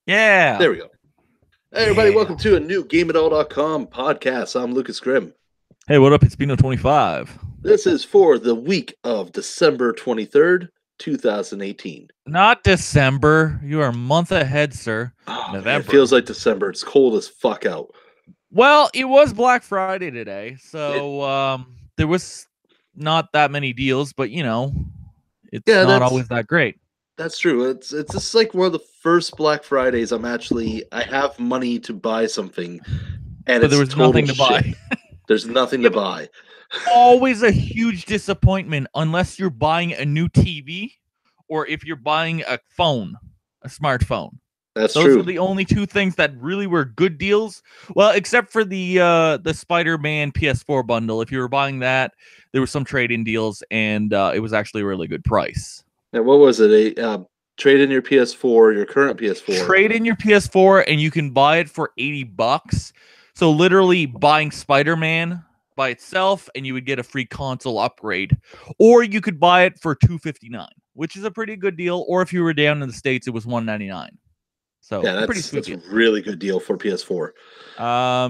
Yeah. There we go. Hey, everybody, Yeah. welcome to a new GameItAll.com podcast. I'm Lucas Grimm. Hey, what up? It's Bino25. This is for the week of December 23rd, 2018. Not December. You are a month ahead, sir. Oh, man, it November. feels like December. It's cold as fuck out. Well, it was Black Friday today, It, so there was not that many deals, but it's yeah, not always that great. that's true. It's just like one of the first Black Fridays I have money to buy something, and But there it's was total nothing to buy. shit. There's nothing Yeah, to but buy. always a huge disappointment unless you're buying a new TV or if you're buying a phone, a smartphone. That's Those are true. the only two things that really were good deals. Well, except for the Spider-Man PS4 bundle. If you were buying that, there were some trade-in deals, and it was actually a really good price. And what was it? Trade in your PS4, your current PS4. Trade in your PS4, and you can buy it for $80. So literally buying Spider-Man by itself, and you would get a free console upgrade, or you could buy it for $259, which is a pretty good deal. Or if you were down in the States, it was $199. So Yeah, a pretty sweet that's a deal. really good deal for PS4.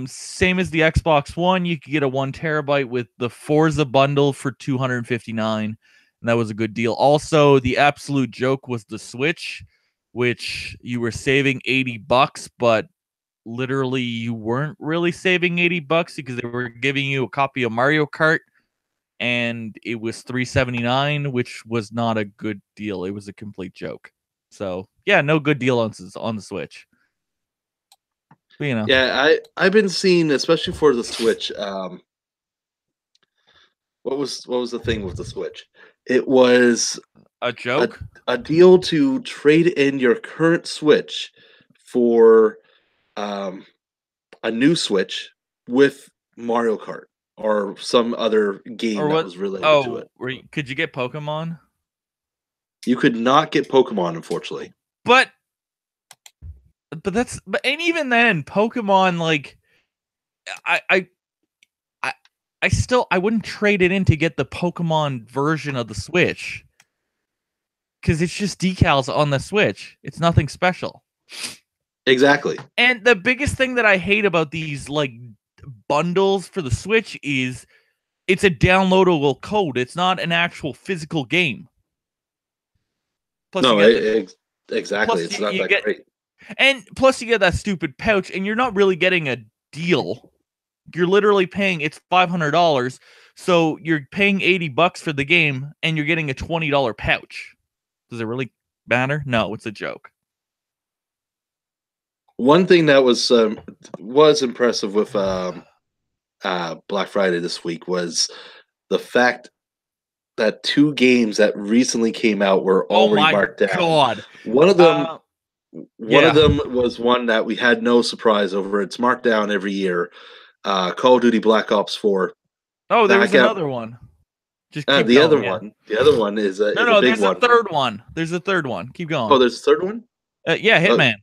Same as the Xbox One, you could get a 1 terabyte with the Forza bundle for $259, and that was a good deal. Also, the absolute joke was the Switch, which you were saving $80, but literally you weren't really saving $80 because they were giving you a copy of Mario Kart, and it was $379, which was not a good deal. It was a complete joke. So yeah, no good deal on the Switch. But, Yeah, I've been seeing, especially for the Switch. What was the thing with the Switch? It was a a joke. a deal to trade in your current Switch for um, a new Switch with Mario Kart or some other game Or that what? was related to Oh, it. could you get Pokemon? You could not get Pokemon, unfortunately. But and even then, Pokemon, like I I I I wouldn't trade it in to get the Pokemon version of the Switch because it's just decals on the Switch. It's nothing special. Exactly. And the biggest thing that I hate about these like bundles for the Switch is it's a downloadable code. It's not an actual physical game. Plus, you No, get the exactly. plus It's not you that get great. And plus, you get that stupid pouch, and you're not really getting a deal. You're literally paying it's $500, so you're paying $80 for the game, and you're getting a $20 pouch. Does it really matter? No, it's a joke. One thing that was impressive with Black Friday this week was the fact that two games that recently came out were Oh already my marked down. god! One of them, Uh, one of yeah. them was one that we had no surprise over. It's marked down every year. Call of Duty Black Ops 4. Oh, there That was got another one. Just keep the other going. Yeah. one. The other one No, is a no. big There's a one. third one. There's a third one. Keep Oh, going. there's a third one. Yeah, Hitman.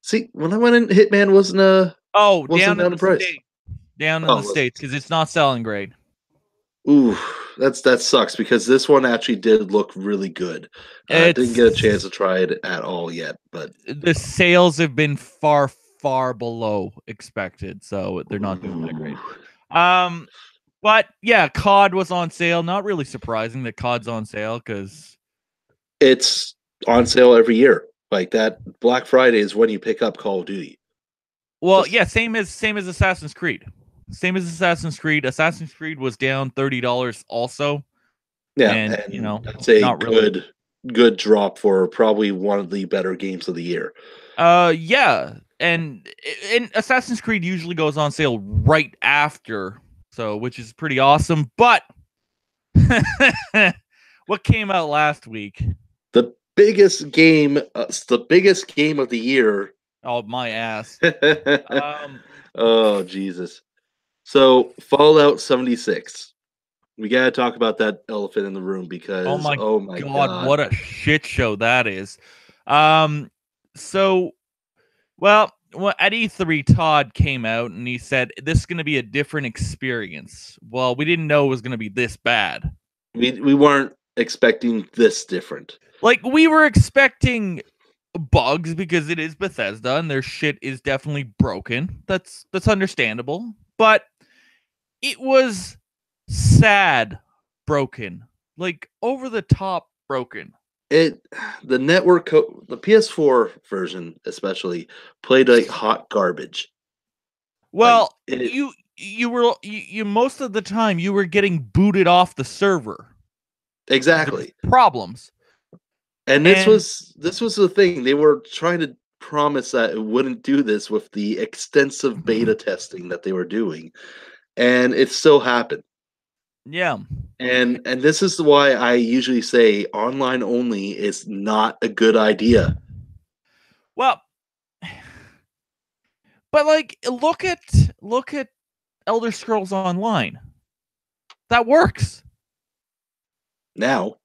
See, when I went in, Hitman Oh, wasn't down in down in the price. states. Down in Oh, the it wasn't. states because it's not selling great. Ooh, that sucks because this one actually did look really good. Didn't get a chance It's to try it at all yet, but the sales have been far below expected, so they're not doing that great. Um, but yeah, COD was on sale. Not really surprising that COD's on sale because it's on sale every year. Like that Black Friday is when you pick up Call of Duty. well, Just yeah, same as Assassin's Creed. Same as Assassin's Creed. Assassin's Creed was down $30 also, yeah, and and that's a not really. good drop for probably one of the better games of the year. Yeah, and Assassin's Creed usually goes on sale right after, so which is pretty awesome. But what came out last week? The biggest game of the year. Oh, my ass. Oh Jesus! So Fallout 76. We gotta talk about that elephant in the room Oh because my oh my god, god, what a shit show that is. Um, so well, at E3, Todd came out and he said this is going to be a different experience. Well, we didn't know it was going to be this bad. we weren't expecting this different. Like we were expecting bugs because it is Bethesda and their shit is definitely broken. That's understandable. But it was sad broken. Like over the top broken. The the PS4 version especially played like hot garbage. Like Well, you most of the time you were getting booted off the server. There's exactly. problems. And And this was the thing. They were trying to promise that it wouldn't do this with the extensive beta testing that they were doing, and it still happened. yeah. And this is why I usually say online only is not a good idea. Well, but like look at Elder Scrolls Online. That works. Now,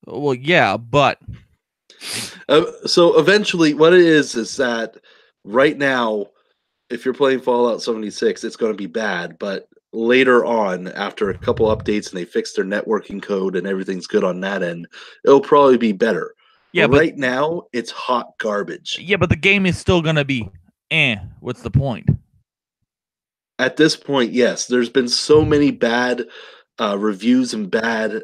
Well, yeah, but so eventually, what it is that right now, if you're playing Fallout 76, it's going to be bad. But later on, after a couple updates and they fix their networking code and everything's good on that end, it'll probably be better. But yeah, but right now, it's hot garbage. the game is still gonna be what's the point? At this point, yes, there's been so many bad reviews and bad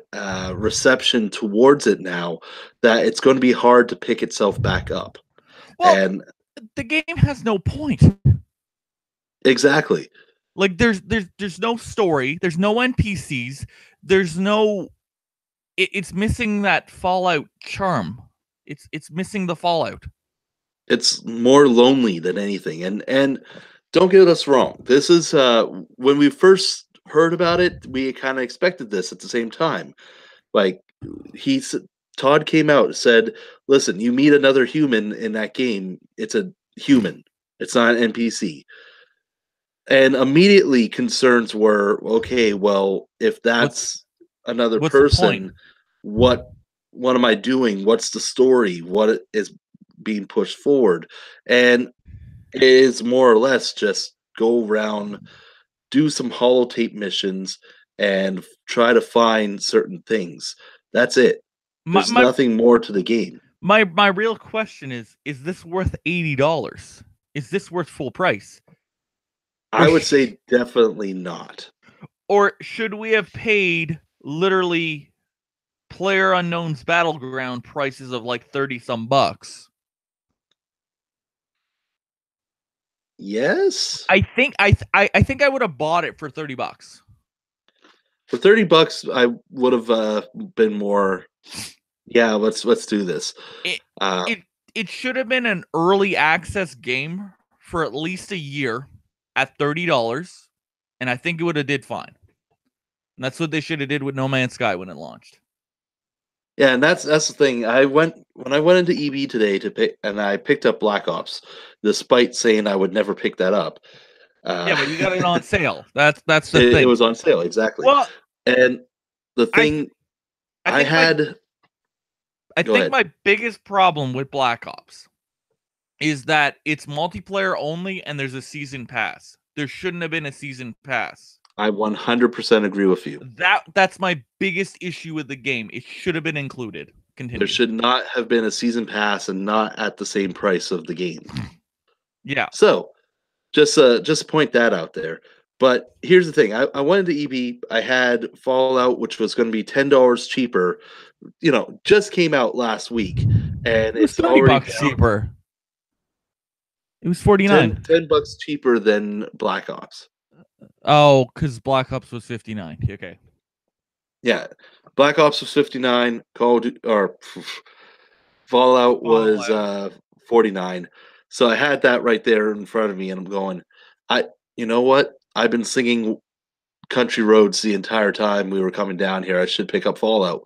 reception towards it now that it's going to be hard to pick itself back up. Well, And the game has no point. exactly. Like there's no story, there's no NPCs, there's no it's missing that Fallout charm. It's missing the Fallout. It's more lonely than anything. And don't get us wrong. This is when we first heard about it, we kind of expected this at the same time. Like he's Todd came out and said, "Listen, you meet another human in that game. It's a human. It's not an NPC." And immediately concerns were, okay, well, if What's that's another what's the point? person, what what am I doing? What's the story? What is being pushed forward? And it is more or less just go around, do some holotape missions, and try to find certain things. That's it. My There's nothing more to the game. my real question is this worth $80? Is this worth full price? I would say definitely not. Or should we have paid literally Player Unknown's Battleground prices of like 30 some bucks? Yes. I think I think I would have bought it for 30 bucks. For 30 bucks, I would have been more. Yeah, let's do this. It Uh, it it should have been an early access game for at least a year at $30, and I think it would have did fine. And that's what they should have did with No Man's Sky when it launched. yeah, and that's the thing. I went when I went into EB today to pick, and I picked up Black Ops, despite saying I would never pick that up. Yeah, but you got it on sale. That's the It thing. was on sale, exactly. Well, And the I thing I I think had. I Go think ahead. my biggest problem with Black Ops is that it's multiplayer only and there's a season pass. There shouldn't have been a season pass. I 100% agree with you. That's my biggest issue with the game. It should have been included. Continue. There should not have been a season pass and not at the same price of the game. Yeah. So, just point that out there. But here's the thing: I went into EB. I had Fallout, which was going to be $10 cheaper. Just came out last week, and It was it's 30 already bucks cheaper. It was 49. 10 bucks cheaper than Black Ops. Oh, because Black Ops was 59. Okay. Yeah, Black Ops was 59. Fallout was 49. So I had that right there in front of me, and I'm going, you know what? I've been singing Country Roads the entire time we were coming down here. I should pick up Fallout.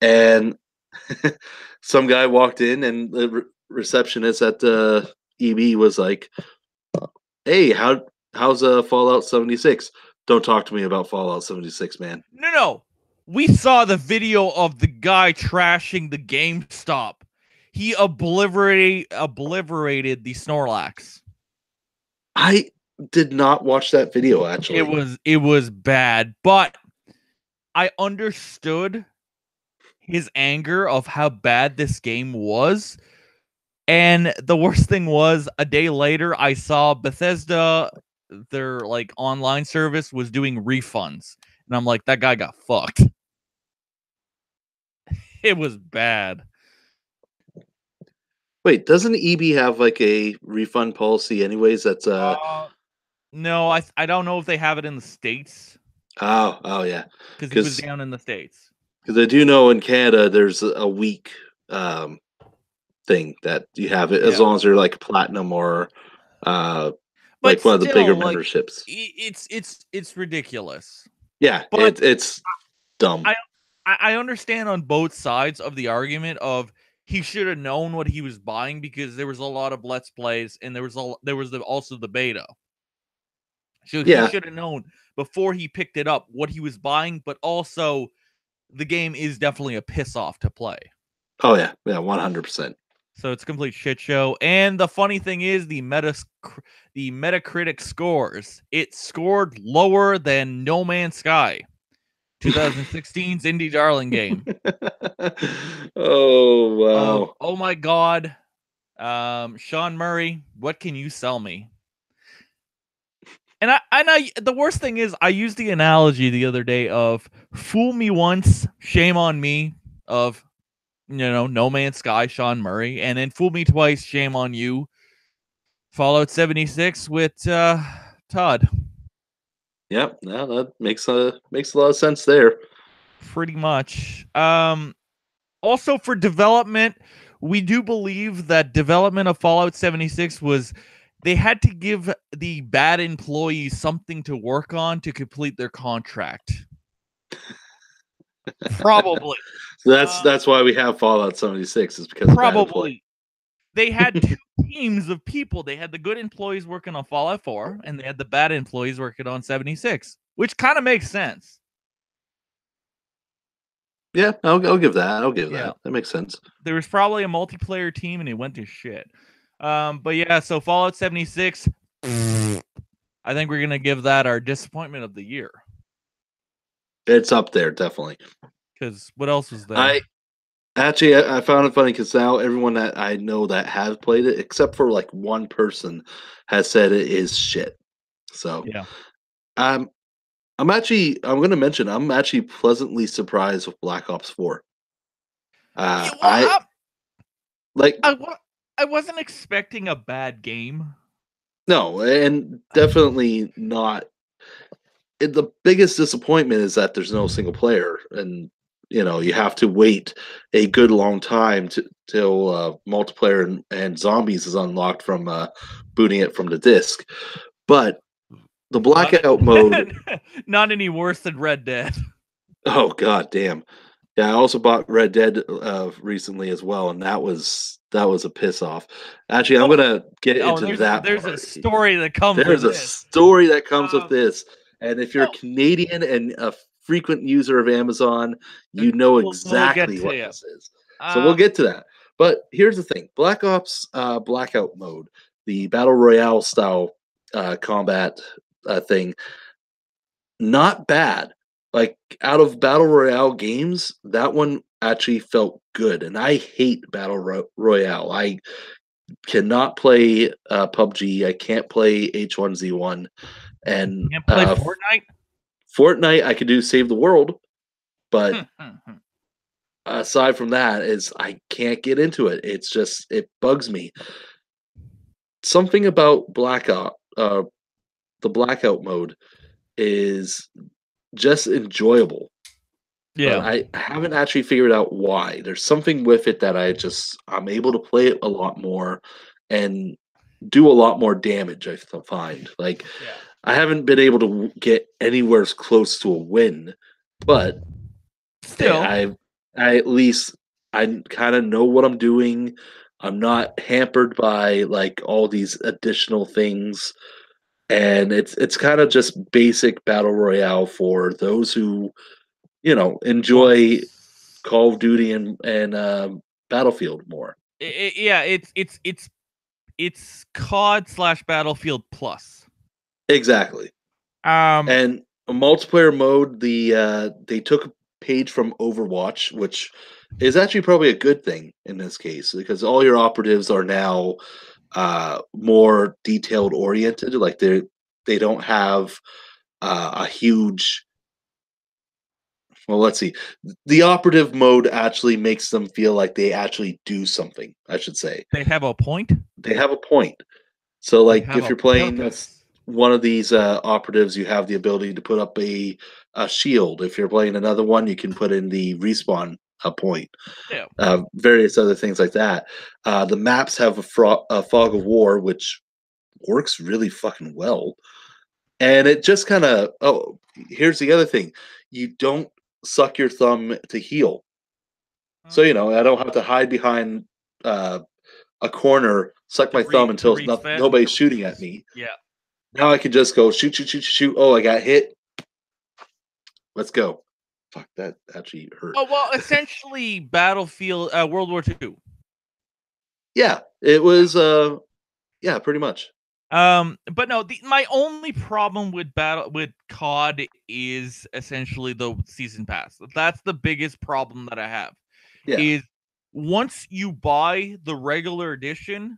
And some guy walked in, and the receptionist at the EB was like, "Hey, how's Fallout 76? Don't talk to me about Fallout 76, man." No. We saw the video of the guy trashing the GameStop. He obliterated the Snorlax. I did not watch that video, actually. It was bad, but I understood his anger of how bad this game was, And the worst thing was, a day later, I saw Bethesda, their like online service, was doing refunds, and I'm like, that guy got fucked. It was bad. Wait, doesn't EB have like a refund policy anyways? That's No, I don't know if they have it in the States, oh yeah, because he was because down in the States. I do know in Canada there's a week thing that you have it as Yeah. long as you're like platinum or But like one of the bigger still, like, memberships. it's ridiculous. Yeah, But it's dumb. I I understand on both sides of the argument of he should have known what he was buying, because there was a lot of let's plays and there was also the beta. So he Yeah. should have known before he picked it up what he was buying, but also the game is definitely a piss off to play. Oh yeah, 100%. So it's a complete shit show. And the funny thing is, the Metacritic scores, it scored lower than No Man's Sky, 2016's indie darling game. Oh wow. Oh my god, Sean Murray, what can you sell me? And the worst thing is, I used the analogy the other day of fool me once, shame on me, of No Man's Sky, Sean Murray, and then fool me twice, shame on you, Fallout 76 with Todd. Yep, no, that makes a lot of sense there. Pretty much. Also for development, we do believe that development of Fallout 76 was, they had to give the bad employees something to work on to complete their contract. Probably. So that's why we have Fallout 76, is because of bad employees. They had two teams of people. They had the good employees working on Fallout 4, and they had the bad employees working on 76, which kind of makes sense. Yeah, I'll give that. I'll give that. That makes sense. There was probably a multiplayer team, and it went to shit. But yeah, so Fallout 76, I think we're gonna give that our disappointment of the year. It's up there, definitely. Because what else was there? I found it funny because now everyone that I know that has played it, except for like one person, has said it is shit. So yeah, I'm going to mention I'm actually pleasantly surprised with Black Ops 4. I wasn't expecting a bad game. No, and definitely not. The biggest disappointment is that there's no single player, and you have to wait a good long time till multiplayer and zombies is unlocked from booting it from the disc. But the blackout mode, not any worse than Red Dead. Oh god damn. Yeah, I also bought Red Dead recently as well, and that was a piss off. Actually, I'm gonna get into that. There's a story that comes. There's a story that comes with this, and if you're Canadian and a frequent user of Amazon, you know exactly what this is. So we'll get to that. But here's the thing: Black Ops Blackout mode, the battle royale style combat thing, not bad. Like, out of battle royale games, that one actually felt good, and I hate battle royale. I cannot play PUBG. I can't play H1Z1, and can't play Fortnite. Fortnite, I could do Save the World, but aside from that, is I can't get into it. It's just, it bugs me. Something about Blackout, the Blackout mode, is just enjoyable. Yeah, but I haven't actually figured out why. There's something with it that I'm able to play it a lot more and do a lot more damage. I find like I haven't been able to get anywhere close to a win, but still, I at least I kind of know what I'm doing. I'm not hampered by like all these additional things, and it's kind of just basic battle royale for those who enjoy Call of Duty and Battlefield more. It's COD / Battlefield Plus. Exactly. And a multiplayer mode, they took a page from Overwatch, which is actually probably a good thing in this case because all your operatives are now more detailed oriented. Like they don't have a huge. Well, let's see. The operative mode actually makes them feel like they actually do something. I should say They have a point. they have a point. So, They like, have if a you're playing purpose. one of these operatives, you have the ability to put up a shield. If you're playing another one, you can put in the respawn point. Yeah. Various other things like that. The maps have a fog of war, which works really fucking well. And it just kind of here's the other thing: you don't suck your thumb to heal. So I don't have to hide behind uh, a corner, suck my thumb To until reset. nobody's shooting at me. Yeah. Now I can just go shoot, shoot, shoot, shoot. Oh, I got hit. Let's go. Fuck, that actually hurt. Oh well, essentially, Battlefield, World War II. Yeah, it was. Yeah, pretty much. But no, my only problem with COD is essentially the season pass. That's the biggest problem that I have. Yeah, Is once you buy the regular edition,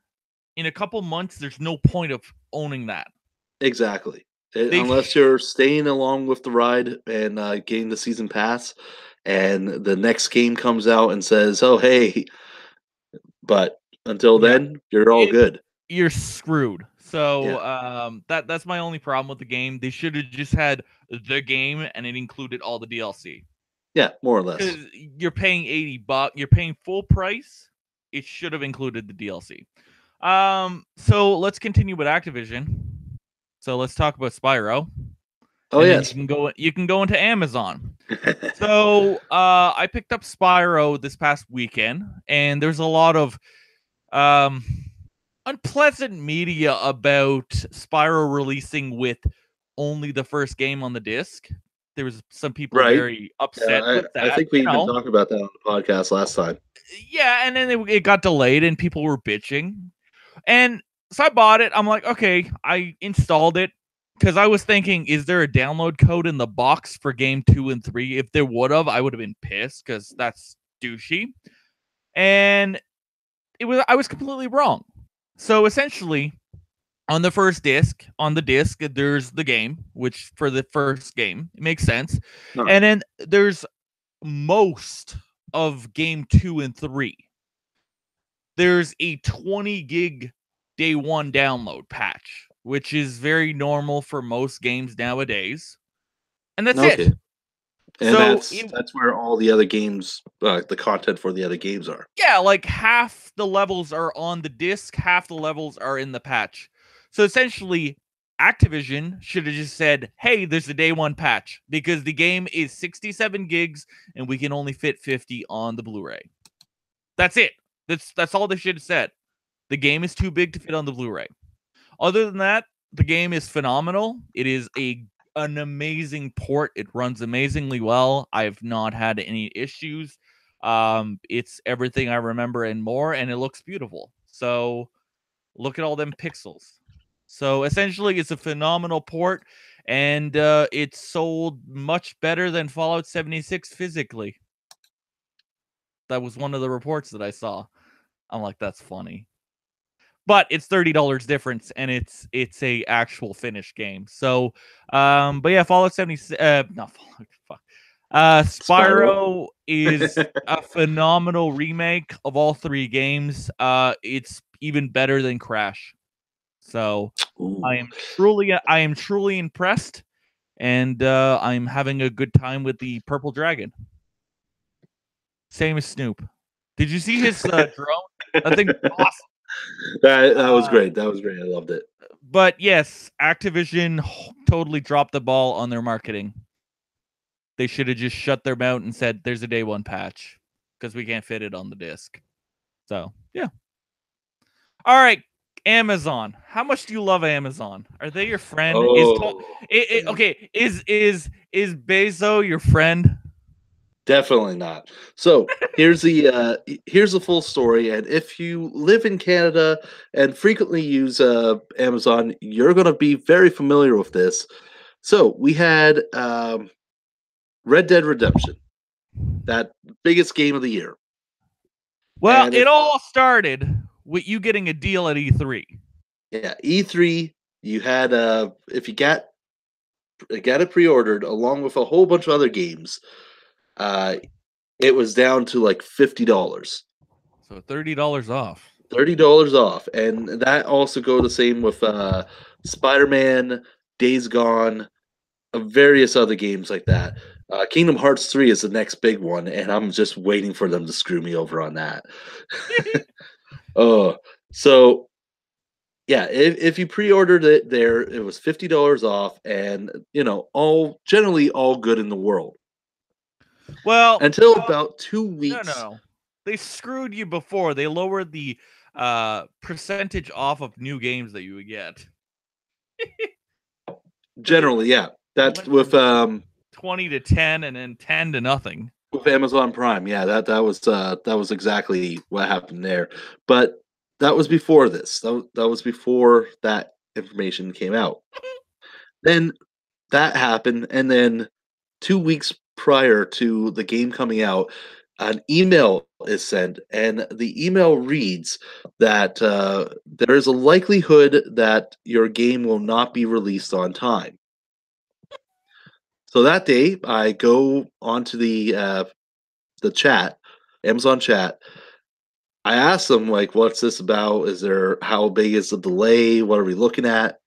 in a couple months, there's no point of owning that. exactly. They Unless you're staying along with the ride and getting the season pass, and the next game comes out and says, "Oh, hey," but until yeah, then, you're all it, good. you're screwed. Yeah, So that's my only problem with the game. They should have just had the game and it included all the DLC. yeah, more or less. Because you're paying $80, you're paying full price. It should have included the DLC. So let's continue with Activision. So let's talk about Spyro. Oh And then yes. you can go into Amazon. So I picked up Spyro this past weekend, and there's a lot of um unpleasant media about Spyro releasing with only the first game on the disc. There was some people Right. very Yeah, upset with I that, think we even talked about that on the podcast last time. Yeah, and then it got delayed and people were bitching. And so I bought it. I'm like, okay, I installed it because I was thinking, is there a download code in the box for game 2 and 3? If there would have, I would have been pissed because that's douchey. And I was completely wrong. So essentially, on the first disc, on the disc, there's the game, which for the first game, it makes sense. Huh. And then there's most of game 2 and 3. There's a 20 gig day one download patch, which is very normal for most games nowadays. And that's Okay. it. And So that's where all the other games, the content for the other games are. yeah, like half the levels are on the disc, half the levels are in the patch. So essentially, Activision should have just said, "Hey, there's a day one patch because the game is 67 gigs and we can only fit 50 on the Blu-ray." That's it. That's all they should have said. The game is too big to fit on the Blu-ray. Other than that, the game is phenomenal. It is an amazing port. It runs amazingly well. I've not had any issues. It's everything I remember and more, and it looks beautiful. So look at all them pixels. So essentially, it's a phenomenal port, and it's sold much better than Fallout 76 physically. That was one of the reports that I saw. I'm like, that's funny. But it's $30 difference, and it's a actual finished game. So, but yeah, Fallout 70, not Fallout, fuck. Spyro is a phenomenal remake of all three games. It's even better than Crash. So, Ooh. I am truly impressed, and I'm having a good time with the Purple Dragon. Same as Snoop. Did you see his drone? That thing's awesome. That was great. That was great. I loved it. But yes, Activision totally dropped the ball on their marketing. They should have just shut their mouth and said, "There's a day one patch," because we can't fit it on the disc. So yeah. All right, Amazon. How much do you love Amazon? Are they your friend? Okay? Is Bezos your friend? Definitely not. So here's the full story. And if you live in Canada and frequently use Amazon, you're going to be very familiar with this. So we had Red Dead Redemption. That biggest game of the year. Well, it all started with you getting a deal at E3. Yeah, E3. You had if you got it pre-ordered along with a whole bunch of other games, it was down to like $50. So $30 off. $30 off, and that also go the same with Spider-Man, Days Gone, various other games like that. Kingdom Hearts 3 is the next big one, and I'm just waiting for them to screw me over on that. Oh, so yeah, if you pre-ordered it there, it was $50 off, and all generally all good in the world. Well, Until about 2 weeks. No. They screwed you before. They lowered the percentage off of new games that you would get. Generally, yeah. That's with 20 to 10 and then 10 to nothing. With Amazon Prime. Yeah, that was exactly what happened there. But that was before this. That was before that information came out. Then that happened, and then 2 weeks prior to the game coming out, an email is sent, and the email reads that there is a likelihood that your game will not be released on time. So that day, I go onto the chat, Amazon chat. I asked them like, "What's this about? How big is the delay? What are we looking at?"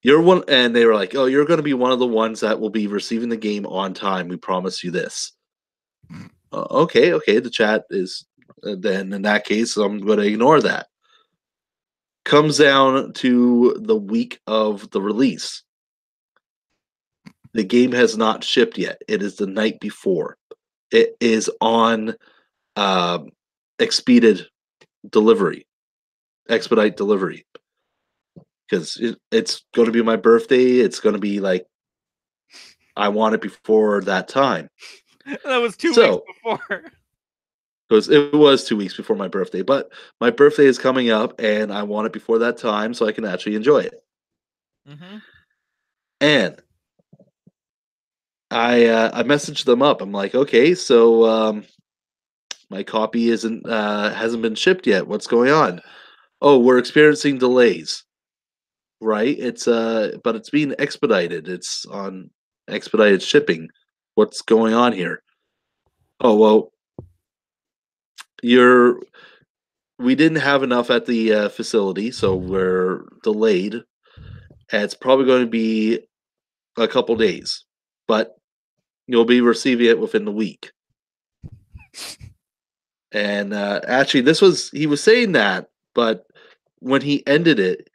You're one, and they were like, "Oh, you're going to be one of the ones that will be receiving the game on time. We promise you this." Okay, okay. The chat is then in that case, I'm going to ignore that. Comes down to the week of the release. The game has not shipped yet. It is the night before. It is on expedite delivery, because it's going to be my birthday. It's going to be like I want it before that time. That was 2 weeks before. Because it was 2 weeks before my birthday, but my birthday is coming up, and I want it before that time so I can actually enjoy it. Mm-hmm. And I messaged them up. I'm like, okay, so my copy hasn't been shipped yet. What's going on? Oh, we're experiencing delays. Right? But it's being expedited. It's on expedited shipping. What's going on here? Oh, well, we didn't have enough at the facility, so we're delayed. And it's probably going to be a couple days, but you'll be receiving it within the week. And actually, he was saying that, but when he ended it,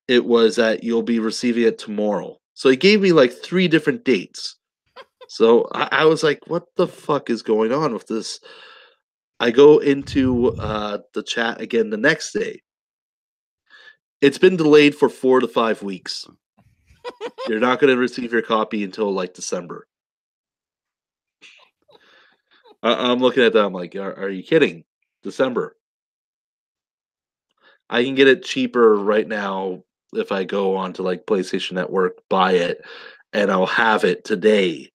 it was that you'll be receiving it tomorrow. So he gave me like 3 different dates. So I was like, what the fuck is going on with this? I go into the chat again the next day. It's been delayed for 4 to 5 weeks. You're not going to receive your copy until like December. I'm looking at that. I'm like, are you kidding? December. I can get it cheaper right now if I go on to like PlayStation Network, buy it, and I'll have it today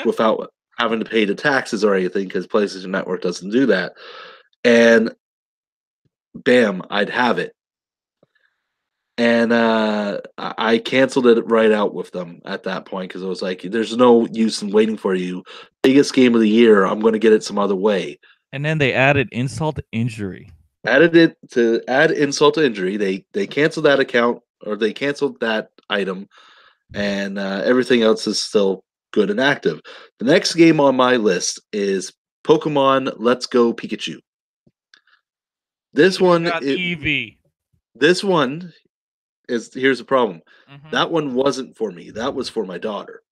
without having to pay the taxes or anything because PlayStation Network doesn't do that. And bam, I'd have it. And I canceled it right out with them at that point because I was like, there's no use in waiting for you. Biggest game of the year. I'm going to get it some other way. And then they added insult to injury. Added it to add insult to injury. They canceled that account, or they canceled that item, and everything else is still good and active. The next game on my list is Pokemon Let's Go Pikachu. This one, Eevee. This one is here's the problem. Mm-hmm. That one wasn't for me. That was for my daughter.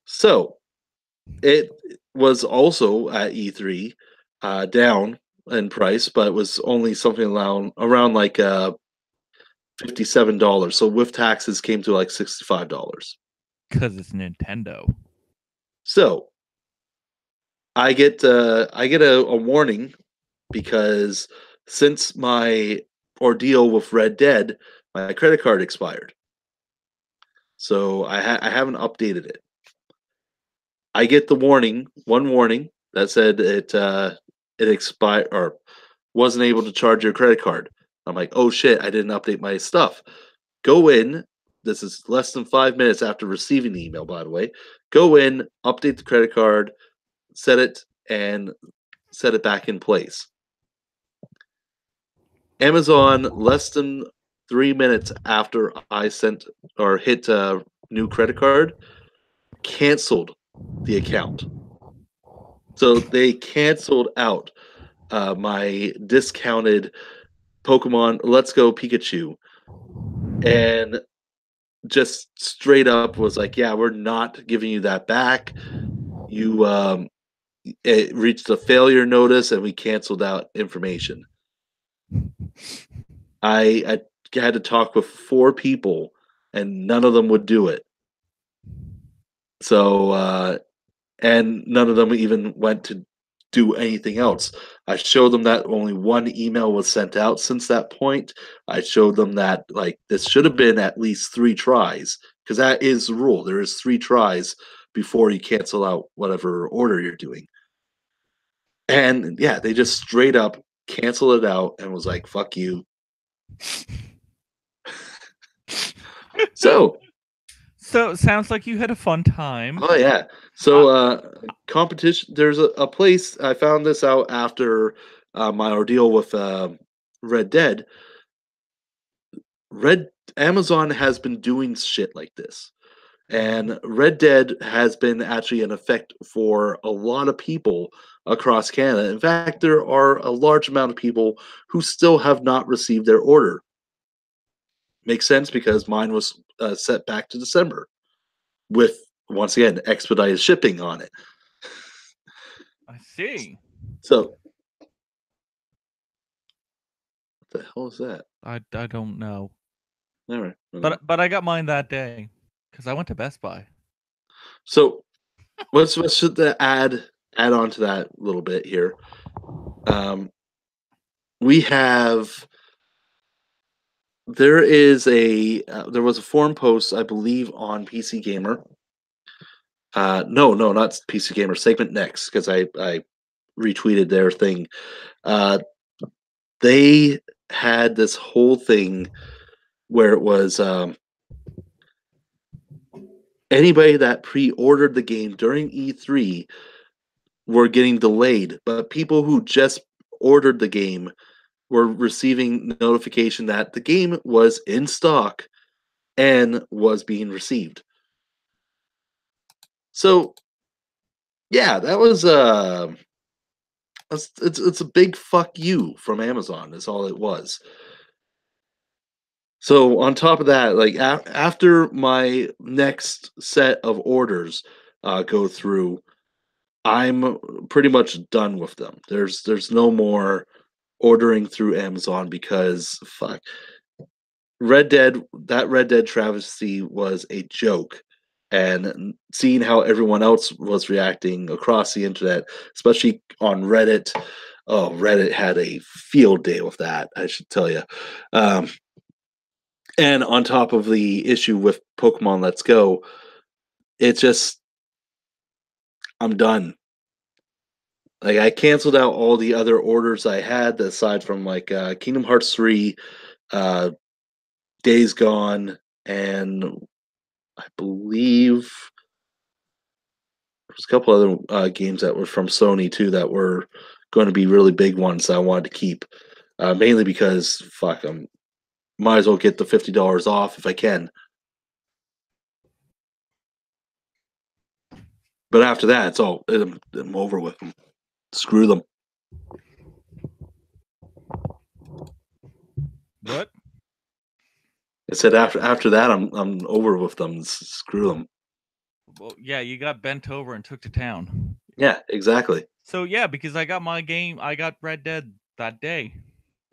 So it was also at E3, down in price, but it was only something around like $57. So with taxes came to like $65. Because it's Nintendo. So I get a warning because since my ordeal with Red Dead, my credit card expired. So I haven't updated it. I get the one warning that said it expired or wasn't able to charge your credit card. I'm like, oh shit, I didn't update my stuff. Go in. This is less than 5 minutes after receiving the email, by the way. Go in, update the credit card, set it, and set it back in place. Amazon, less than 3 minutes after I sent or hit a new credit card, canceled the account. So they canceled out my discounted Pokemon Let's Go Pikachu and just straight up was like, yeah, we're not giving you that back. You it reached a failure notice and we canceled out information. I had to talk with 4 people and none of them would do it. So and none of them even went to do anything else. I showed them that only one email was sent out since that point. I showed them that like this should have been at least 3 tries because that is the rule. There is 3 tries before you cancel out whatever order you're doing. And yeah, they just straight up canceled it out and was like, "Fuck you." So So it sounds like you had a fun time. oh yeah. So competition. There's a place I found this out after my ordeal with Red Dead. Red Amazon has been doing shit like this, and Red Dead has been actually an effect for a lot of people across Canada. In fact, there are a large amount of people who still have not received their order. Makes sense because mine was set back to December with once again expedited shipping on it. I see. So, what the hell is that? I don't know. All right, But I got mine that day because I went to Best Buy. so let's just add on to that a little bit here. We have there is a there was a forum post I believe on PC Gamer. No, not PC Gamer. Segment Next because I retweeted their thing. They had this whole thing where it was anybody that pre-ordered the game during E3 were getting delayed, but people who just ordered the game were receiving notification that the game was in stock and was being received. So, yeah, that was it's a big fuck you from Amazon. Is all it was. So on top of that, like after my next set of orders go through, I'm pretty much done with them. There's no more ordering through Amazon because fuck. Red Dead travesty was a joke. And seeing how everyone else was reacting across the internet, especially on Reddit, oh, Reddit had a field day with that, I should tell you. And on top of the issue with Pokemon Let's Go, it just, I'm done. Like I canceled out all the other orders I had aside from like Kingdom Hearts 3, uh, Days Gone, and I believe there's a couple other games that were from Sony too that were going to be really big ones that I wanted to keep. Mainly because fuck, I might as well get the $50 off if I can. But after that, it's all I'm over with them. Screw them. What? I said after that, I'm over with them. Screw them. Well, yeah, you got bent over and took to town. Yeah, exactly. So yeah, because I got my game, I got Red Dead that day.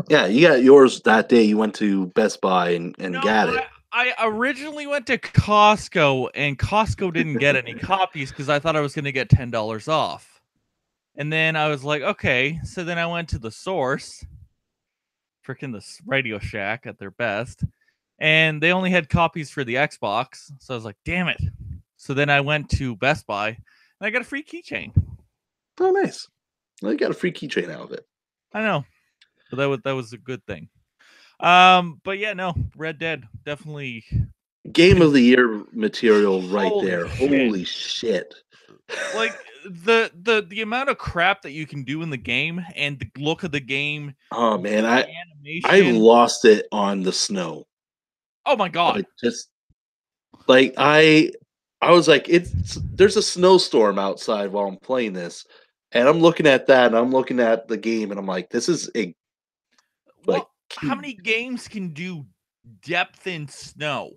Yeah, you got yours that day. You went to Best Buy and got it. I originally went to Costco, and Costco didn't get any copies because I thought I was going to get $10 off. And then I was like, okay. So then I went to the Source, freaking the Radio Shack at their best, and they only had copies for the Xbox. So I was like, damn it. So then I went to Best Buy, I got a free keychain. Oh, nice. Well, you got a free keychain out of it. I know, but that was a good thing. But yeah, no, Red Dead definitely Game of the year material right Holy there. shit. Holy shit. Like the amount of crap that you can do in the game and the look of the game, Oh man, the I animation. lost it on the snow. Oh my god. Like just like I was like, there's a snowstorm outside while I'm playing this. And I'm looking at that and I'm looking at the game and I'm like, this is a like Well, how many games can do depth in snow?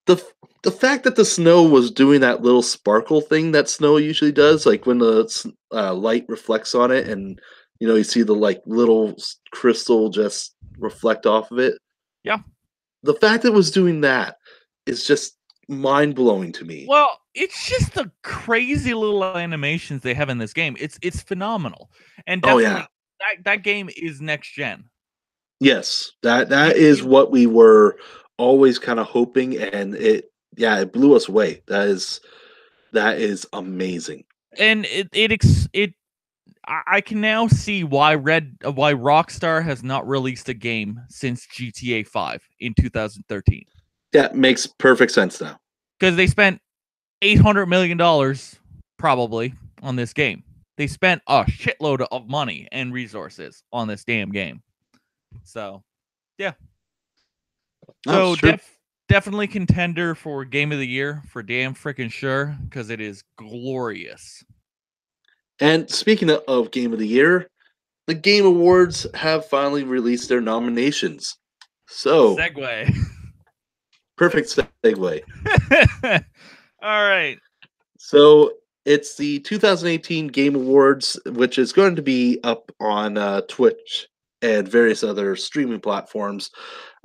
the the fact that the snow was doing that little sparkle thing that snow usually does, like when the light reflects on it, and you see the like little crystal just reflect off of it. Yeah. The fact that it was doing that is just mind blowing to me. Well, it's just the crazy little animations they have in this game. It's phenomenal. And Oh yeah, definitely that game is next gen. yes, that You, that is you what we were always kind of hoping, and it blew us away. That is amazing. and it I can now see why Rockstar has not released a game since GTA 5 in 2013. That makes perfect sense now. Because they spent $800 million probably on this game. They spent a shitload of money and resources on this damn game. So, yeah. That's So true. definitely contender for game of the year for damn freaking sure because it is glorious. And speaking of Game of the Year, the Game Awards have finally released their nominations. So, Segway. perfect segue. All right. So, it's the 2018 Game Awards, which is going to be up on Twitch and various other streaming platforms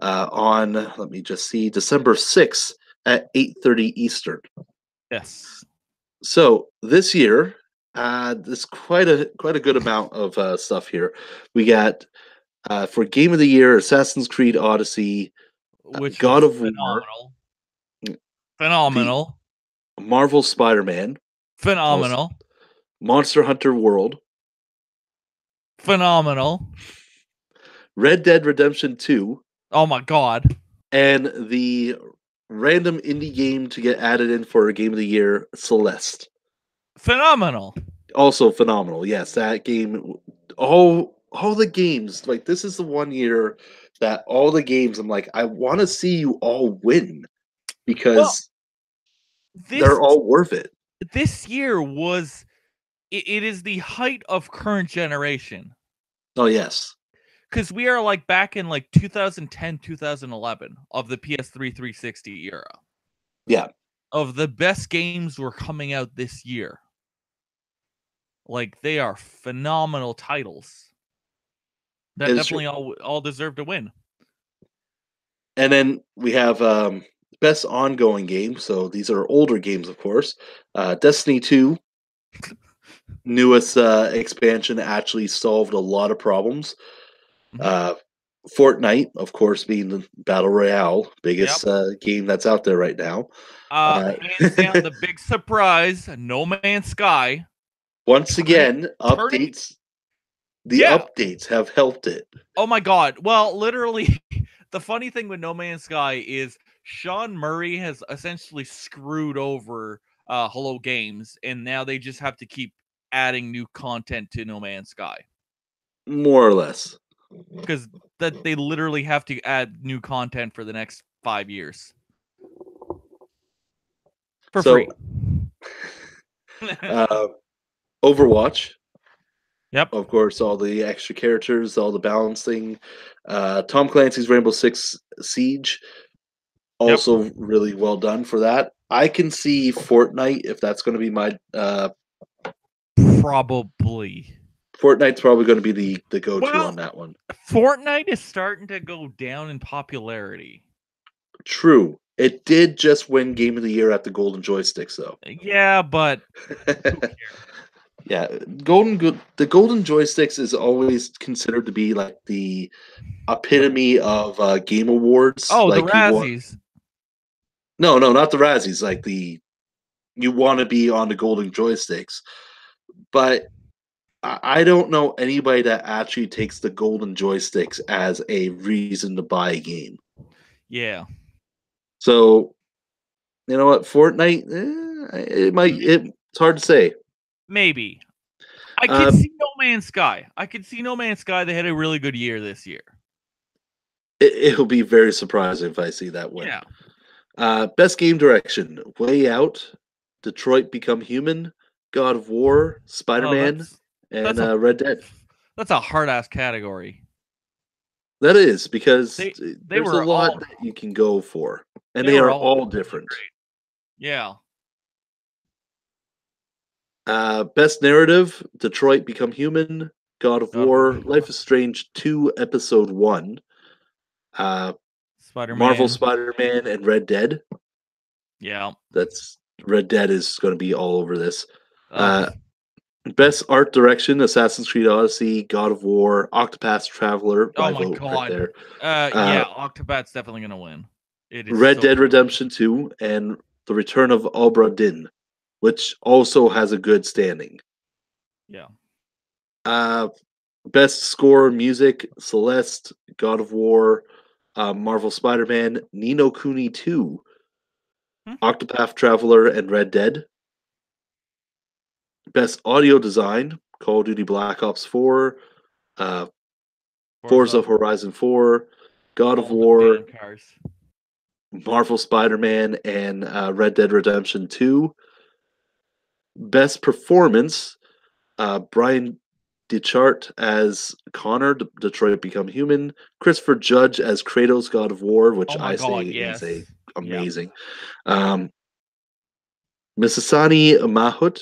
on, let me just see, December 6th at 8:30 Eastern. Yes. So, this year, there's quite a good amount of stuff here. We got for Game of the Year, Assassin's Creed Odyssey, Which God was of War, phenomenal. the Phenomenal. Marvel Spider-Man, also Phenomenal. Monster Hunter World, Phenomenal. Red Dead Redemption 2, Oh my god. and the random indie game to get added in for Game of the Year, Celeste. Phenomenal. Also phenomenal. Yes, that game. All the games. Like this is the one year that all the games. I'm like, I want to see you all win Well, because this they're all worth it. this year was it is the height of current generation Oh yes, because we are like back in like 2010 2011 of the PS3 360 era yeah. of the best games were coming out this year. Like they are phenomenal titles that It's true. definitely all deserve to win. And then we have best ongoing game. So these are older games, of course. Destiny 2, newest expansion, actually solved a lot of problems. Mhm. Uh, Fortnite, of course, being the battle royale, Yep. biggest game that's out there right now. Hands down, the big surprise: No Man's Sky Once turning again, turning. updates. The Yeah. updates have helped it. Oh my god. Well, literally, the funny thing with No Man's Sky is Sean Murray has essentially screwed over Hello Games, and now they just have to keep adding new content to No Man's Sky More or less. because that they literally have to add new content for the next 5 years for free. So, uh, Overwatch, Yep. of course, all the extra characters, all the balancing. Tom Clancy's Rainbow Six Siege, Yep. also really well done for that. I can see Fortnite if that's going to be my. Probably. Fortnite's probably going to be the go to Well, on that one. Fortnite is starting to go down in popularity. True. It did just win Game of the Year at the Golden Joysticks, though. Yeah, but who cares? Yeah, the Golden Joysticks is always considered to be like the epitome of game awards. Oh, the Like you want Razzies. no, not the Razzies, like you want to be on the golden joysticks. But I don't know anybody that actually takes the golden joysticks as a reason to buy a game. Yeah. So, you know what, Fortnite, it's hard to say. Maybe. I could see No Man's Sky. They had a really good year this year. It'll be very surprising if I see that win. Yeah. Best game direction: Way Out, Detroit Become Human, God of War, Spider-Man, and Red Dead. That's a hard-ass category. That is, because they there's a lot that you can go for, and they are all different. Yeah. Best narrative: Detroit Become Human, God of War, Life is Strange 2 Episode 1, Spider-Man. Marvel Spider-Man, and Red Dead. Yeah. That's Red Dead is going to be all over this. Best art direction: Assassin's Creed Odyssey, God of War, Octopath Traveler. Oh my god! Right there. Yeah, Octopath's definitely going to win. It is Red Dead Redemption 2 and The Return of Obra Dinn, which also has a good standing. Yeah. Best score music: Celeste, God of War, Marvel Spider-Man, Ni no Kuni 2, Octopath Traveler, and Red Dead. Best audio design: Call of Duty Black Ops 4, Forza Horizon 4, God of War, Marvel Spider-Man, and Red Dead Redemption 2. Best performance: Brian DeChart as Connor, Detroit Become Human, Christopher Judge as Kratos, God of War, which is amazing. Yeah. Misasani Mahut,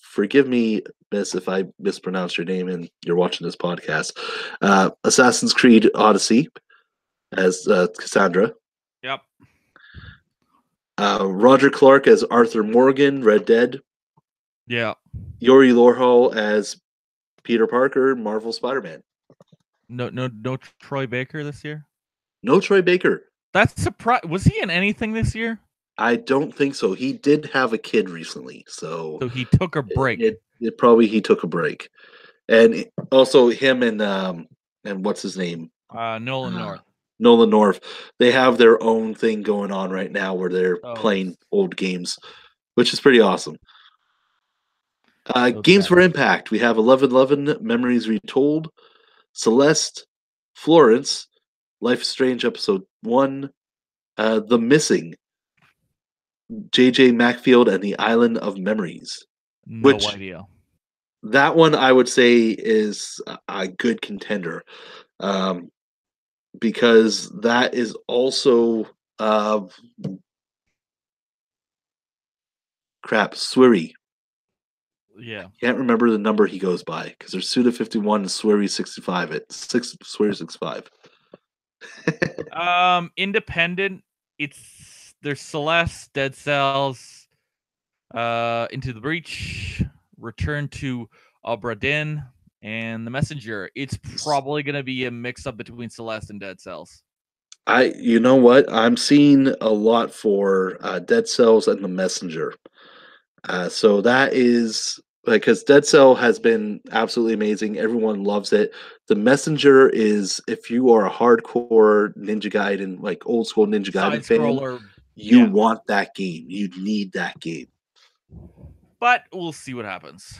forgive me, miss, if I mispronounce your name and you're watching this podcast. Assassin's Creed Odyssey as Cassandra. Yep. Roger Clark as Arthur Morgan, Red Dead. Yeah. Yori Lohrhal as Peter Parker, Marvel Spider-Man. No Troy Baker this year? No Troy Baker. That's surprise. Was he in anything this year? I don't think so. He did have a kid recently, so he took a break. He took a break, and also him and what's his name? Nolan North. Nolan North. They have their own thing going on right now where they're playing old games, which is pretty awesome. Games for Impact. We have 1111, Memories Retold, Celeste, Florence, Life is Strange Episode 1, The Missing, JJ Macfield and the Island of Memories. No idea. That one I would say is a good contender, because that is also Swery. Yeah, can't remember the number he goes by because there's Suda 51 and Swery 65. Swery 65. Independent. There's Celeste, Dead Cells, Into the Breach, Return to Obra Dinn, and The Messenger. It's probably going to be a mix-up between Celeste and Dead Cells. You know what? I'm seeing a lot for Dead Cells and The Messenger. So that is because Dead Cell has been absolutely amazing. Everyone loves it. The Messenger is, if you are a hardcore Ninja Gaiden, like old school Ninja Gaiden fan, you want that game. You need that game. But we'll see what happens.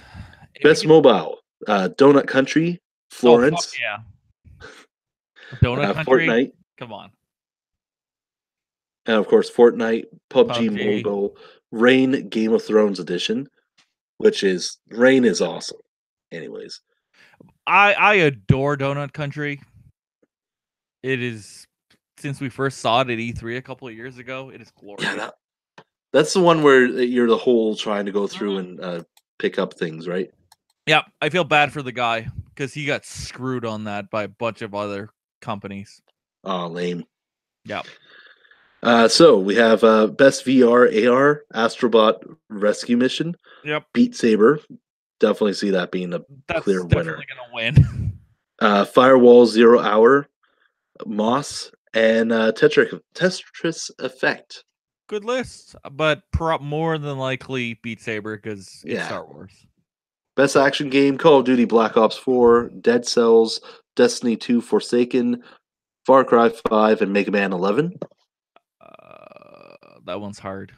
Best mobile: Donut Country, Florence. Oh, yeah. Donut Country. Fortnite. Come on. And of course, Fortnite, PUBG Mobile, Reign Game of Thrones Edition, Reign is awesome. Anyways, I adore Donut Country. It is, since we first saw it at E3 a couple of years ago, it is glorious. Yeah, that's the one where you're the whole trying to go through and pick up things, right? Yeah, I feel bad for the guy because he got screwed on that by a bunch of other companies. Oh, lame. Yeah. So we have Best VR AR, Astrobot Rescue Mission. Yep. Beat Saber. Definitely see that being a clear winner. Definitely gonna win. Firewall 0 Hour, Moss, and Tetris Effect. good list, but more than likely Beat Saber because it's Star Wars. Best action game: Call of Duty Black Ops 4, Dead Cells, Destiny 2 Forsaken, Far Cry 5, and Mega Man 11. That one's hard.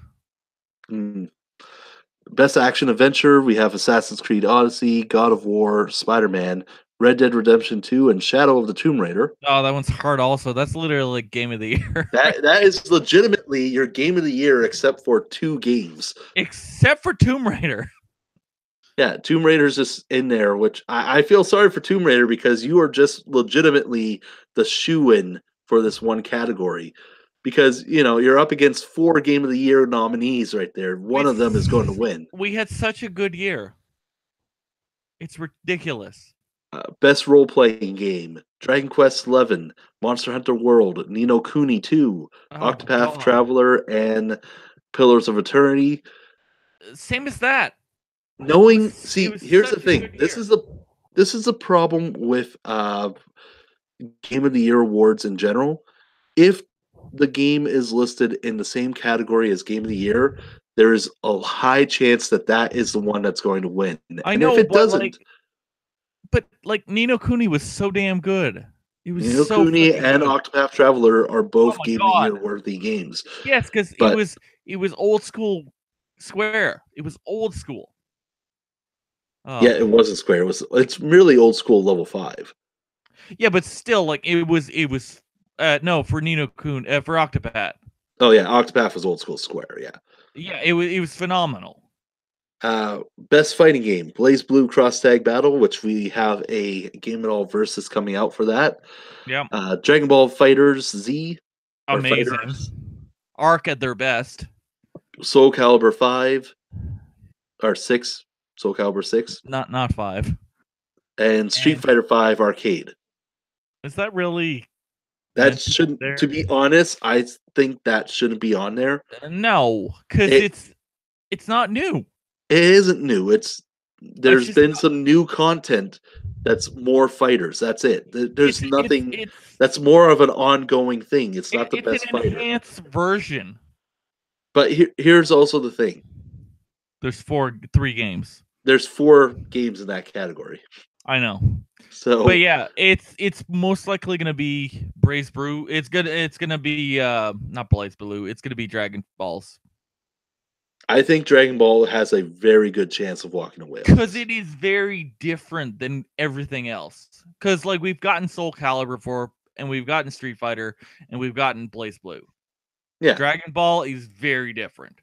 Best action adventure: we have Assassin's Creed Odyssey, God of War, Spider-Man, Red Dead Redemption 2, and Shadow of the Tomb Raider. Oh, that one's hard also. That's literally like game of the year. That is legitimately your game of the year, except for 2 games. Except for Tomb Raider. Yeah, Tomb Raider's just in there, which I feel sorry for Tomb Raider because you are just legitimately the shoe-in for this one category. Because, you're up against 4 Game of the Year nominees right there. One of them is going to win. We had such a good year. It's ridiculous. Best role-playing game: Dragon Quest XI, Monster Hunter World, Ni no Kuni 2, Octopath Traveler, and Pillars of Eternity. Same as that. Here's the thing. This is the problem with Game of the Year awards in general. If the game is listed in the same category as Game of the Year, there is a high chance that is the one that's going to win. I know, if it doesn't, but Ni no Kuni was so damn good. It was Ni no Kuni and Octopath Traveler are both Game of the Year worthy games. Yes, because it was old school Square. It was old school. Yeah, it wasn't Square. It's really old school level 5. Yeah, but still, it was no, for Ni no Kuni, for Octopath. Oh yeah, Octopath was old school Square. Yeah. Yeah, it was phenomenal. Best fighting game: Blaze Blue Cross Tag Battle, which we have a GameItAll versus coming out for that. Yeah. Dragon Ball Fighters Z. Amazing. Arc at their best. Soul Calibur 5 or 6. Soul Calibur 6. Not 5. And Street Fighter 5 Arcade. Is that really? That shouldn't. To be honest, I think that shouldn't be on there. No, because it's not new. It isn't new. There's been some new content that's more fighters. That's it. There's nothing that's more of an ongoing thing. It's not the best fighter. It's an enhanced version. But here's also the thing. There's 3 games. There's 4 games in that category. I know. So, but yeah, it's most likely gonna be Blaze Blue. It's gonna be not Blaze Blue. It's gonna be Dragon Balls. I think Dragon Ball has a very good chance of walking away because it is very different than everything else. Because we've gotten Soul Calibur 4, and we've gotten Street Fighter, and we've gotten Blaze Blue. Yeah, Dragon Ball is very different.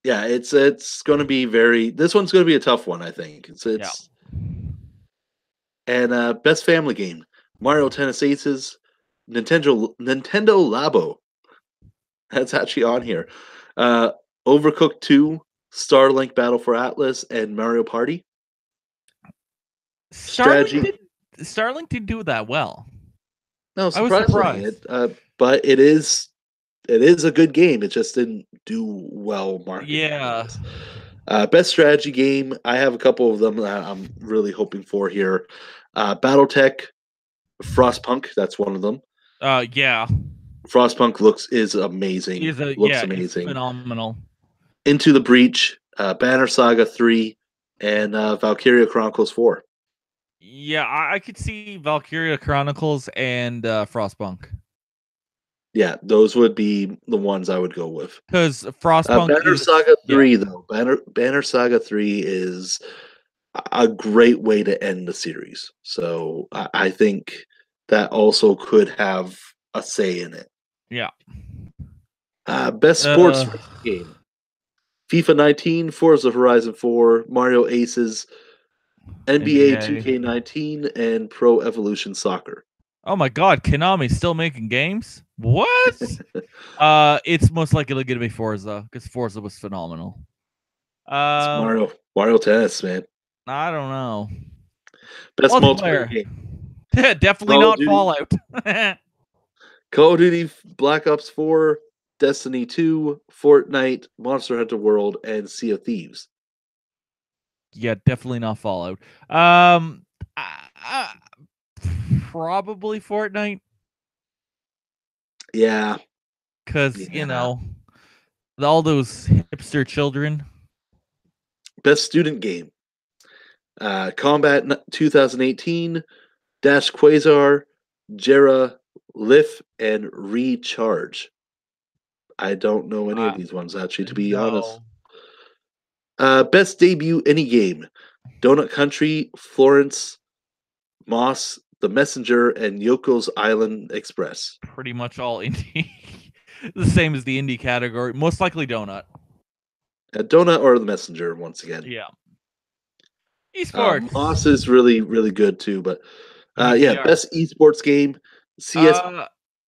Yeah, it's going to be this one's going to be a tough one, I think. And best family game: Mario Tennis Aces, Nintendo Labo. That's actually on here. Overcooked 2, Starlink Battle for Atlas, and Mario Party. Starlink didn't do that well. No, surprisingly, but it is a good game. It just didn't do well marketing. Yeah. Best strategy game: I have a couple of them that I'm really hoping for here. BattleTech, Frostpunk. That's one of them. Yeah. Frostpunk is amazing. Looks amazing. It's phenomenal. Into the Breach, Banner Saga 3, and Valkyria Chronicles 4. Yeah, I could see Valkyria Chronicles and Frostpunk. Yeah, those would be the ones I would go with. Because Frostpunk Banner Saga 3, though. Banner Saga 3 is a great way to end the series. So I think that also could have a say in it. Yeah. Best sports game: FIFA 19, Forza Horizon 4, Mario Aces, NBA 2K19, and Pro Evolution Soccer. Oh my God, Konami's still making games? What? It's most likely going to be Forza, because Forza was phenomenal. It's Mario Tennis, man. I don't know. Best multiplayer game. Definitely not Fallout. Call of Duty Black Ops 4, Destiny 2, Fortnite, Monster Hunter World, and Sea of Thieves. Yeah, definitely not Fallout. Probably Fortnite. Yeah. because Yeah. all those hipster children. Best student game. Combat 2018, Dash Quasar, Jera, Lif, and Recharge. I don't know any of these ones, actually, to be honest. No, Best debut any game. Donut Country, Florence, Moss, The Messenger, and Yoko's Island Express. pretty much all indie. The same as the indie category. Most likely Donut. Donut or The Messenger, once again. Yeah. Esports. Moss is really, really good too, but yeah, They are. best esports game. CS,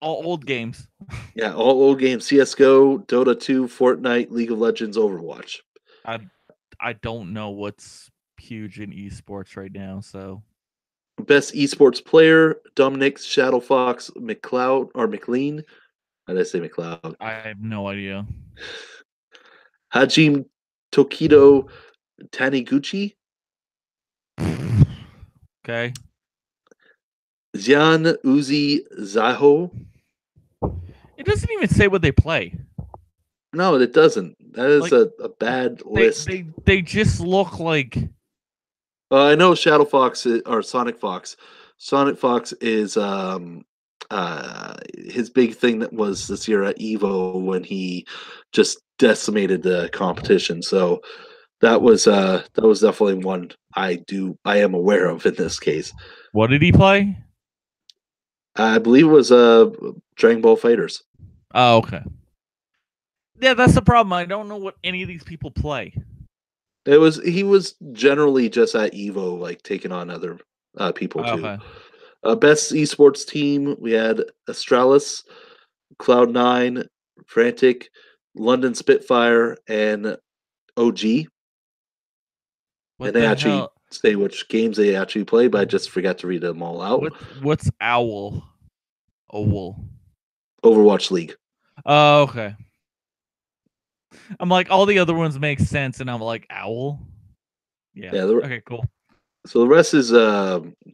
All old games. yeah, all old games. CS:GO, Dota 2, Fortnite, League of Legends, Overwatch. I don't know what's huge in esports right now, so Best esports player: Dominic Shadowfox McLeod or McLean. How did I say McLeod? I have no idea. Hajime Tokido Taniguchi, Okay. Xian Uzi Zaho. It doesn't even say what they play. No, it doesn't. That is Like, a bad list. They just look like I know Shadow Fox or Sonic Fox. Sonic Fox is his big thing that was this year at Evo when he just decimated the competition. So that was definitely one I am aware of in this case. what did he play? I believe it was Dragon Ball Fighters. Oh, okay. Yeah, that's the problem. I don't know what any of these people play. He was generally just at Evo, like taking on other people too. Okay. Best esports team, we had Astralis, Cloud9, Frantic, London Spitfire, and OG. What And they the actually hell? say which games they actually play, but I just forgot to read them all out. What's owl? Owl. Overwatch League. Oh, okay. I'm like, all the other ones make sense, and I'm like, owl. Yeah. Okay. Cool. So the rest is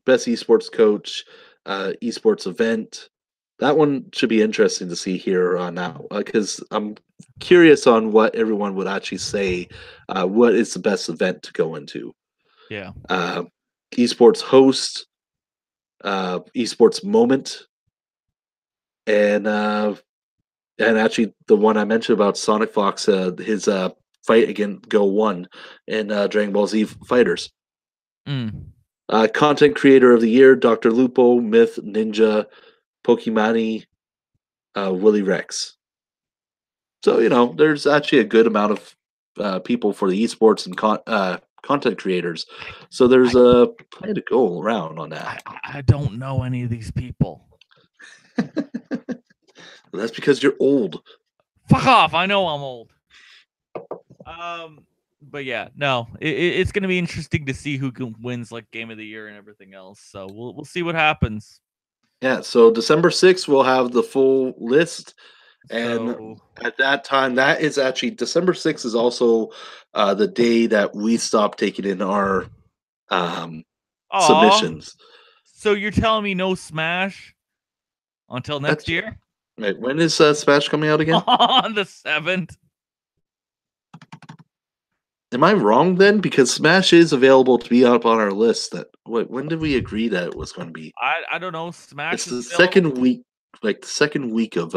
best esports coach, esports event. That one should be interesting to see here on now because I'm curious on what everyone would actually say. What is the best event to go into? Yeah. Esports host, esports moment, and actually the one I mentioned about Sonic Fox, his fight against Go One in Dragon Ball Z Fighters. Mm. Content creator of the year: Dr. Lupo, Myth, Ninja, Pokimani, Willie Rex. So there's actually a good amount of people for the esports and content creators. So there's a plenty to go around on that. I don't know any of these people. That's because you're old. Fuck off! I know I'm old. But yeah, no, it's gonna be interesting to see who wins like game of the year and everything else. So we'll see what happens. Yeah. So December 6th, we'll have the full list. And So at that time, that is actually December 6th is also the day that we stop taking in our submissions. So you're telling me no Smash until next year? Right. When is Smash coming out again? On the 7th. Am I wrong then? Because Smash is available to be up on our list. When did we agree that it was going to be? I don't know. Smash It's is the available. second week, like the second week of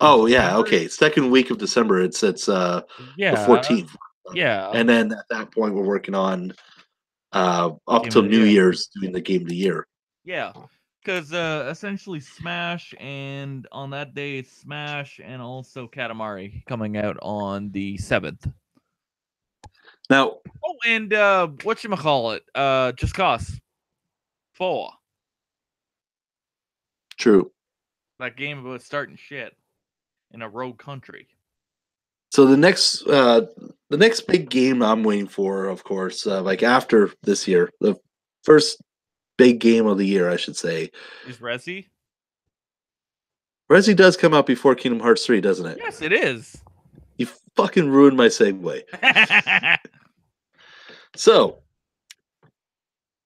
Oh yeah, December? okay. Second week of December. It's the Yeah. 14th. Yeah. And then at that point we're working on up Game till of the New year. Year's doing the game of the year. Yeah. Because essentially Smash, and on that day it's Smash and also Katamari coming out on the 7th. Now, oh, and whatchamacallit? Just Cause 4. True. That game about starting shit in a rogue country. So the next big game I'm waiting for, of course, like after this year, the first big game of the year, I should say, is Resi. Resi does come out before Kingdom Hearts 3, doesn't it? Yes, it is. You fucking ruined my segue. So,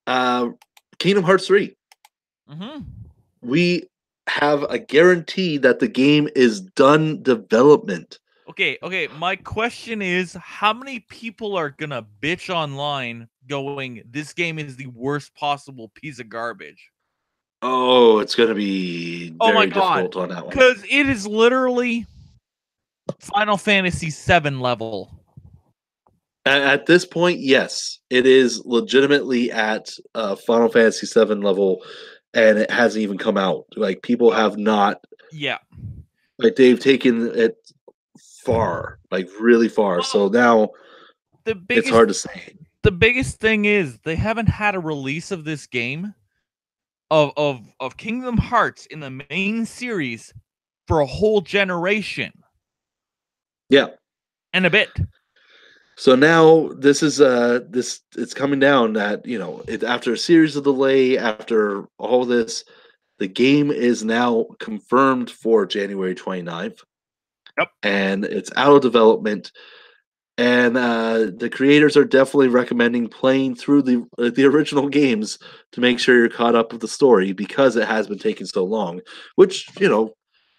Kingdom Hearts 3. Mm-hmm. We have a guarantee that the game is done development. Okay. My question is, how many people are gonna bitch online going, "This game is the worst possible piece of garbage"? Oh, it's going to be Oh my very god, difficult on that one. because it is literally Final Fantasy VII level. At this point, yes, it is legitimately at Final Fantasy VII level, and it hasn't even come out. Like people have not, Yeah. like they've taken it far, like really far. So Well, now the it's biggest hard to say. the biggest thing is they haven't had a release of this game of Kingdom Hearts in the main series for a whole generation Yeah. and a bit. So now this is this it's coming down that after a series of delay, after all this, the game is now confirmed for January 29th. Yep. And it's out of development. And the creators are definitely recommending playing through the original games to make sure you're caught up with the story because it has been taking so long, which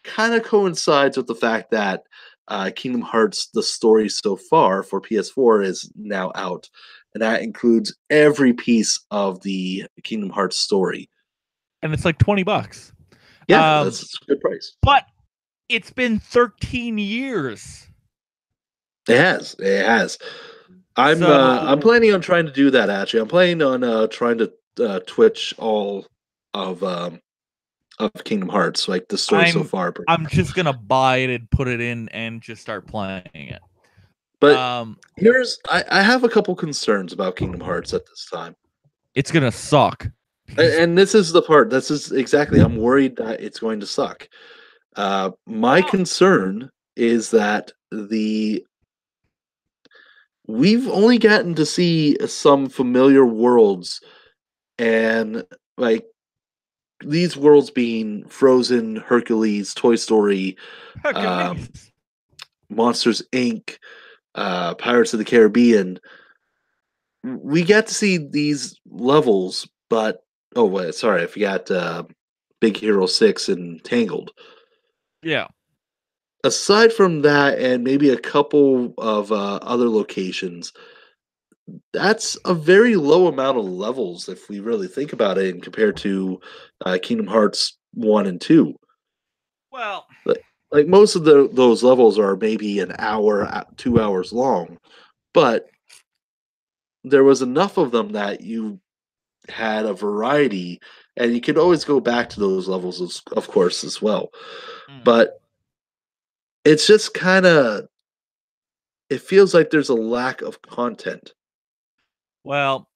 kind of coincides with the fact that Kingdom Hearts the story so far for PS4 is now out, and that includes every piece of the Kingdom Hearts story. And it's like $20. Yeah, that's a good price. But it's been 13 years. It has. It has. I'm planning on trying to do that actually. I'm planning on trying to Twitch all of Kingdom Hearts, like the story so far. I'm just gonna buy it and put it in and just start playing it. But I have a couple concerns about Kingdom Hearts at this time. It's gonna suck. And this is the part. This is exactly. I'm worried that it's going to suck. My concern is that we've only gotten to see some familiar worlds, and like these worlds being Frozen, Hercules, Toy Story, Monsters Inc., Pirates of the Caribbean. We get to see these levels, but oh wait, sorry, I forgot Big Hero 6 and Tangled. Yeah. Aside from that, and maybe a couple of other locations, that's a very low amount of levels if we really think about it, and compared to Kingdom Hearts 1 and 2. Well, Like most of those levels are maybe an hour, 2 hours long, but there was enough of them that you had a variety, and you could always go back to those levels, of course, as well. But it's just kind of, it feels like there's a lack of content. Well,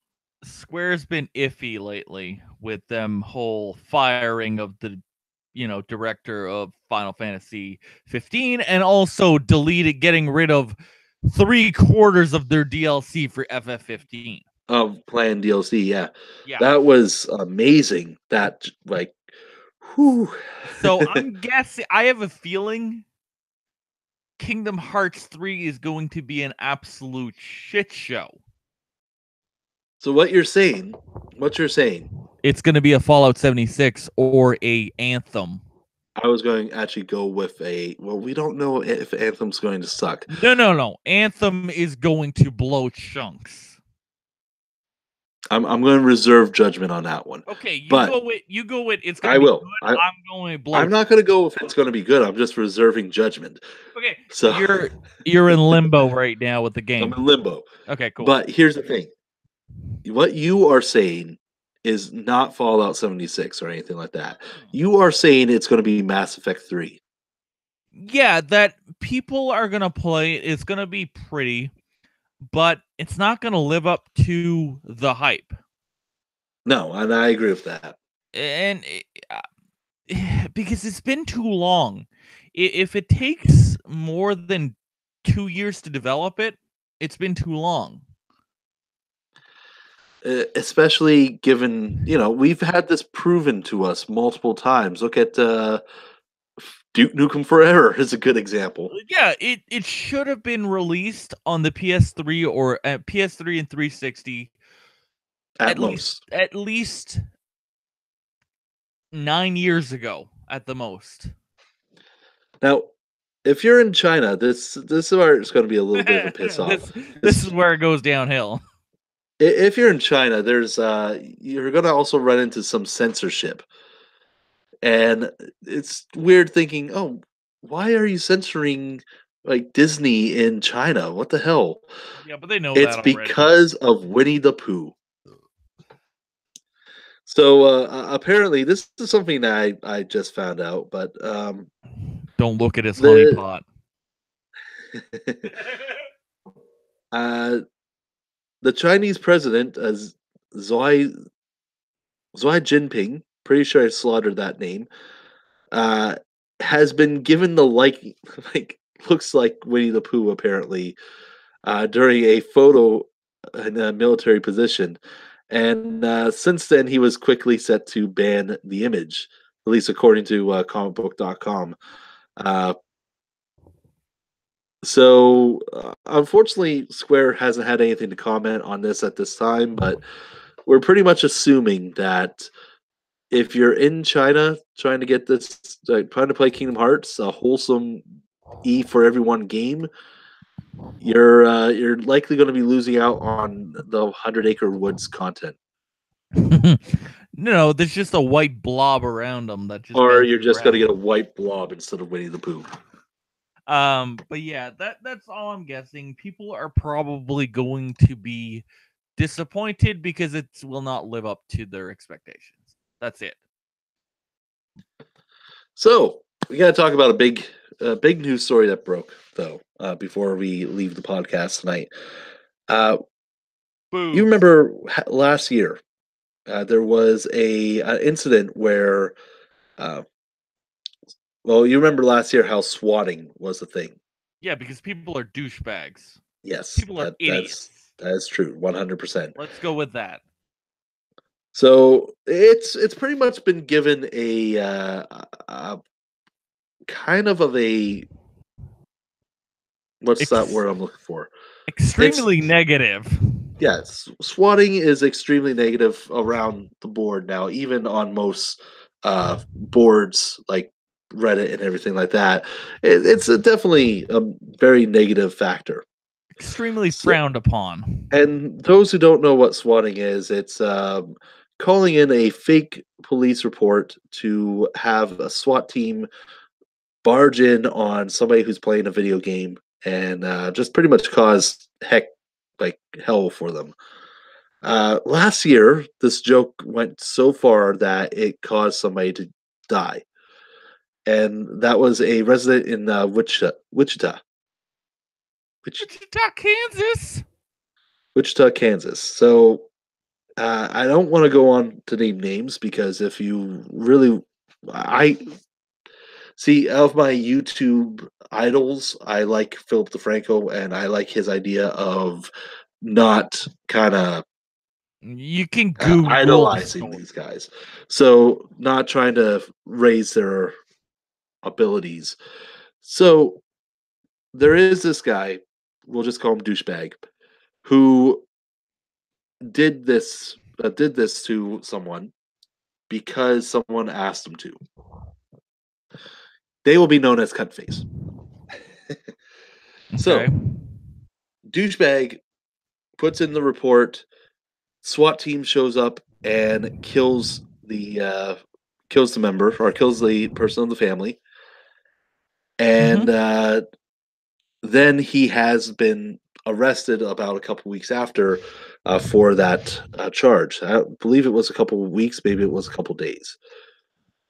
Square's been iffy lately with them whole firing of the director of Final Fantasy 15 and also getting rid of 3/4 of their DLC for FF15. Of playing DLC, yeah. Yeah. That was amazing. That like, whew. So I'm guessing, I have a feeling Kingdom Hearts 3 is going to be an absolute shit show. So what you're saying, it's going to be a Fallout 76 or a Anthem. I was going to actually go with we don't know if Anthem's going to suck. No. Anthem is going to blow chunks. I'm going to reserve judgment on that one. Okay, you go with it's going to be will. good. I'm going to blow. I'm not going to go if it's going to be good. I'm just reserving judgment. Okay, so you're in limbo right now with the game. I'm in limbo. Okay, cool. But here's the thing. What you are saying is not Fallout 76 or anything like that. You are saying it's going to be Mass Effect 3. Yeah, that people are going to play. It's going to be pretty, but it's not going to live up to the hype. No, and I agree with that. And because it's been too long. If it takes more than 2 years to develop it, it's been too long. Especially given, we've had this proven to us multiple times. Look at Duke Nukem Forever is a good example. Yeah, it should have been released on the PS3 or PS3 and 360 at least 9 years ago. at the most. Now, if you're in China, this is where it's going to be a little bit of a piss off. This is where it goes downhill. If you're in China, there's you're going to also run into some censorship, and it's weird thinking, oh, why are you censoring like Disney in China? What the hell? Yeah, but they know It's that already. because of Winnie the Pooh. So apparently, this is something that I just found out, but don't look at his the honeypot. the Chinese president, Xi Jinping, pretty sure I slaughtered that name, uh, has been given the like looks like Winnie the Pooh apparently during a photo in a military position, and since then he was quickly set to ban the image, at least according to comicbook.com. Uh, unfortunately, Square hasn't had anything to comment on this at this time, but we're pretty much assuming that if you're in China trying to get this, trying to play Kingdom Hearts, a wholesome E for everyone game, you're likely going to be losing out on the 100 Acre Woods content, No, there's just a white blob around them that just or bounces you're just going to around. get a white blob instead of Winnie the Pooh. But yeah, that's all I'm guessing. People are probably going to be disappointed because it will not live up to their expectations. That's it. So we got to talk about a big news story that broke though before we leave the podcast tonight. You remember last year there was an incident where, well, you remember last year how swatting was a thing. Yeah, because people are douchebags. Yes, People are idiots. that is true, 100%. Let's go with that. So it's pretty much been given a kind of a what's that word I'm looking for? Extremely negative. Yes, swatting is extremely negative around the board now, even on most boards like Reddit and everything like that. It's definitely a very negative factor. Extremely frowned upon. And those who don't know what swatting is, it's calling in a fake police report to have a SWAT team barge in on somebody who's playing a video game and just pretty much cause hell for them. Last year, this joke went so far that it caused somebody to die, and that was a resident in Wichita, Kansas. Wichita, Kansas. So I don't want to go on to name names because if you really, I see of my YouTube idols, I like Philip DeFranco, and I like his idea of not kind of you can Google idolizing these guys, so not trying to raise their abilities. So there is this guy, we'll just call him douchebag, who did this to someone because someone asked him to. They will be known as Cutface. So douchebag puts in the report. SWAT team shows up and kills the member or kills the person of the family, and then he has been arrested about a couple weeks after for that charge. I believe it was a couple of weeks, maybe it was a couple days.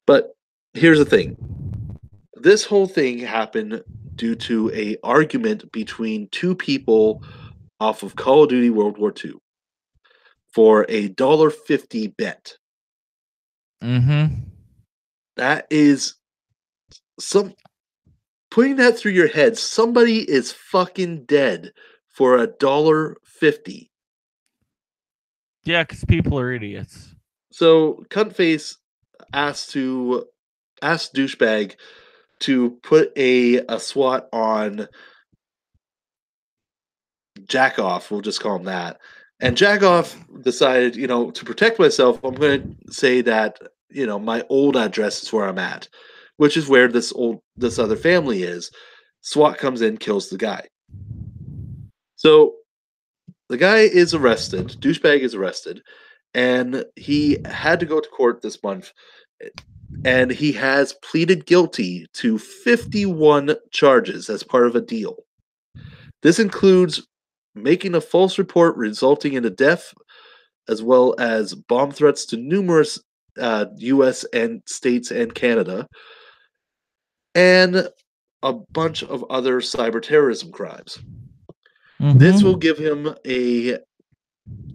But here's the thing: this whole thing happened due to a argument between two people off of Call of Duty World War II for a $1.50 bet. That is putting that through your head. Somebody is fucking dead for $1.50. Yeah, because people are idiots. So Cuntface asked douchebag to put a SWAT on Jackoff, we'll just call him that. And Jackoff decided, to protect myself, I'm going to say that my old address is where I'm at, which is where this other family is. SWAT comes in, kills the guy. So the guy is arrested, douchebag is arrested, and he had to go to court this month, and he has pleaded guilty to 51 charges as part of a deal. This includes making a false report resulting in a death, as well as bomb threats to numerous U.S. and states and Canada, and a bunch of other cyber terrorism crimes. This will give him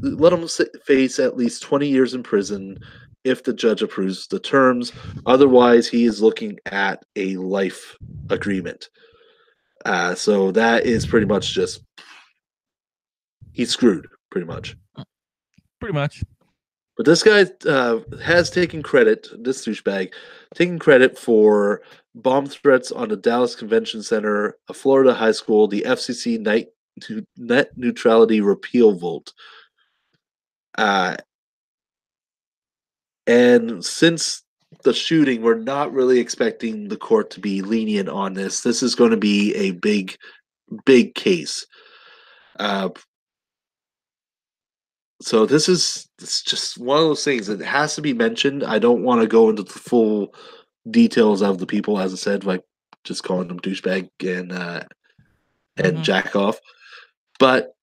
let him face at least 20 years in prison if the judge approves the terms. Otherwise, he is looking at a life agreement. So that is pretty much just he's screwed, pretty much. Pretty much. But this guy has taken credit, this douchebag, taking credit for bomb threats on the Dallas Convention Center, a Florida high school, the FCC net neutrality repeal vote. And since the shooting, we're not really expecting the court to be lenient on this. This is going to be a big, big case. So it's just one of those things that has to be mentioned. I don't want to go into the full details of the people, as I said, like just calling them douchebag and jack off. But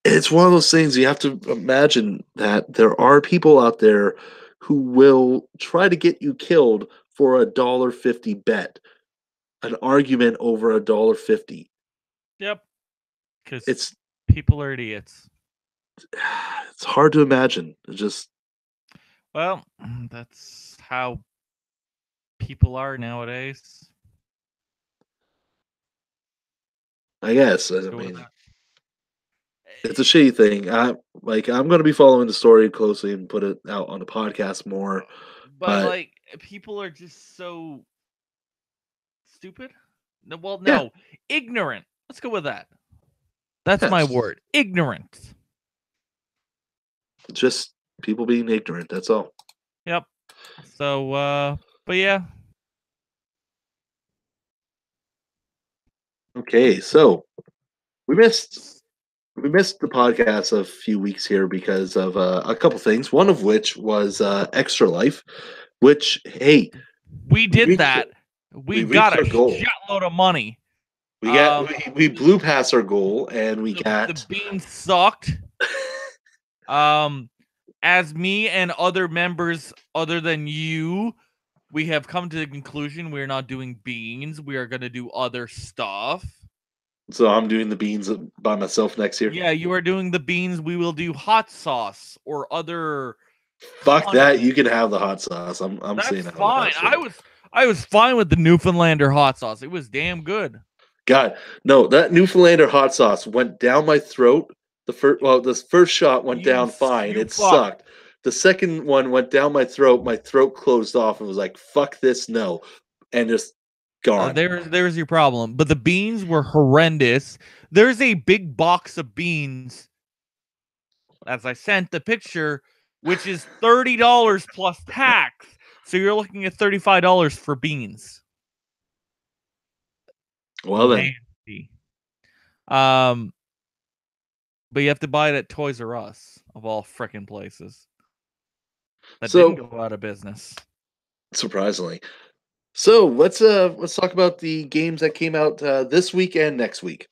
it's one of those things you have to imagine that there are people out there who will try to get you killed for $1.50 bet, an argument over $1.50. Yep. Because it's people are idiots. It's hard to imagine. It's just, well, that's how people are nowadays. I guess. I mean, it's a shitty thing. I'm going to be following the story closely and put it out on the podcast more. But like, people are just so stupid. No, yeah. Ignorant. Let's go with that. That's my word. Ignorant. Just people being ignorant. That's all. Yep. So, but yeah. Okay, so we missed the podcast a few weeks here because of a couple things. One of which was Extra Life, which we did that. We got a shitload of money. We blew past our goal, and the beans sucked. As me and other members other than you, we have come to the conclusion we're not doing beans. We are going to do other stuff. So I'm doing the beans by myself next year? Yeah, you are doing the beans. We will do hot sauce or other. Fuck that! You can have the hot sauce. I'm saying that's fine. I was fine with the Newfoundlander hot sauce. It was damn good. God, no, that Newfoundlander hot sauce went down my throat. This first shot went down fine. It sucked. The second one went down my throat. My throat closed off and was like, "Fuck this, no," and just gone. There's your problem. But the beans were horrendous. There's a big box of beans, as I sent the picture, which is $30 plus tax. So you're looking at $35 for beans. Well then. But you have to buy it at Toys R Us, of all frickin' places. That didn't go out of business. Surprisingly. So let's talk about the games that came out this week and next week.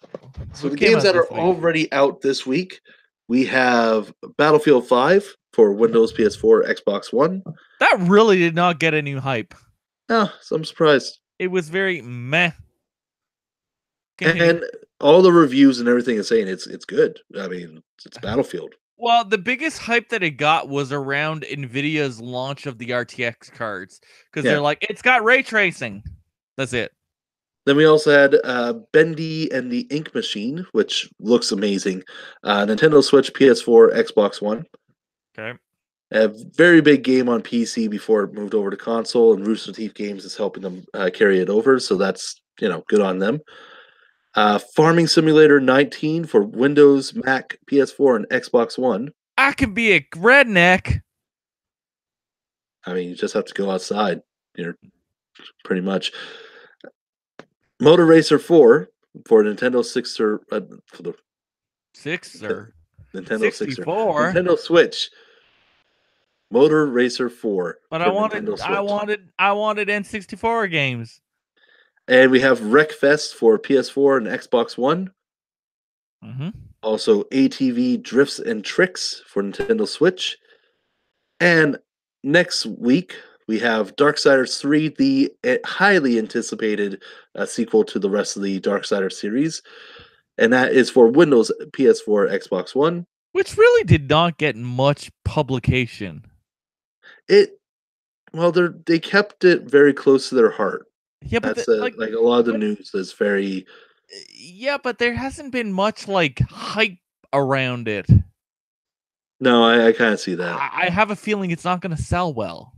So the games that are already out this week, we have Battlefield 5 for Windows, PS4, Xbox One. That really did not get any hype. No, so I'm surprised. It was very meh. And all the reviews and everything is saying it's good. I mean, it's Battlefield. Well, the biggest hype that it got was around NVIDIA's launch of the RTX cards. Because they're like, it's got ray tracing. That's it. Then we also had Bendy and the Ink Machine, which looks amazing. Nintendo Switch, PS4, Xbox One. Okay. A very big game on PC before it moved over to console, and Rooster Teeth Games is helping them carry it over. So that's, good on them. Farming Simulator 19 for Windows, Mac, PS4, and Xbox One. I can be a redneck. I mean, you just have to go outside. You're pretty much Motor Racer 4 for Nintendo Sixer for the Sixer. Nintendo Sixer, 64. Nintendo Switch. Motor Racer 4 But for Nintendo Switch. I wanted N64 games. And we have Wreckfest for PS4 and Xbox One. Mm-hmm. Also, ATV Drifts and Tricks for Nintendo Switch. And next week, we have Darksiders 3, the highly anticipated sequel to the rest of the Darksiders series. And that is for Windows, PS4, Xbox One. Which really did not get much publication. They kept it very close to their heart. Yeah, but That's like a lot of the news is very. Yeah, but there hasn't been much like hype around it. No, I kind of see that. I have a feeling it's not going to sell well.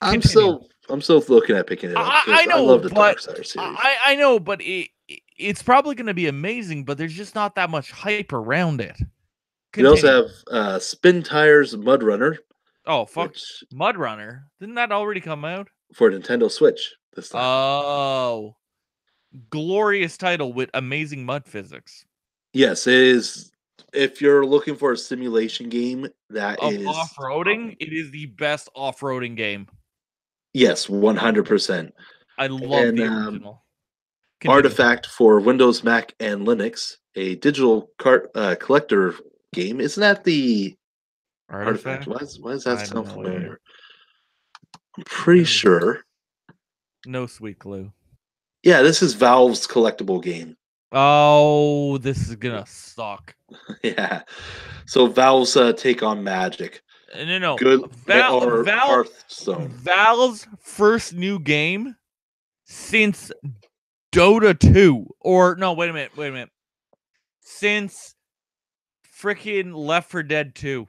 I'm still looking at picking it up. I know, I love the but Darksiders series. I know, but it's probably going to be amazing. But there's just not that much hype around it. We also have Spin Tires Mud Runner. Oh fuck, Mud Runner! Didn't that already come out for Nintendo Switch this time? Oh, glorious title with amazing mud physics. Yes, it is. If you're looking for a simulation game that is off-roading, it is the best off-roading game. Yes, 100%. I love the original. Artifact for Windows, Mac, and Linux, a digital collector game. Isn't that the Artifact? Why does that sound familiar? I'm pretty sure. No sweet clue. Yeah, this is Valve's collectible game. Oh, this is gonna suck. Yeah. So Valve's take on Magic. No. Good Hearthstone. Valve's first new game since Dota 2. Or no, wait a minute. Since freaking Left 4 Dead 2.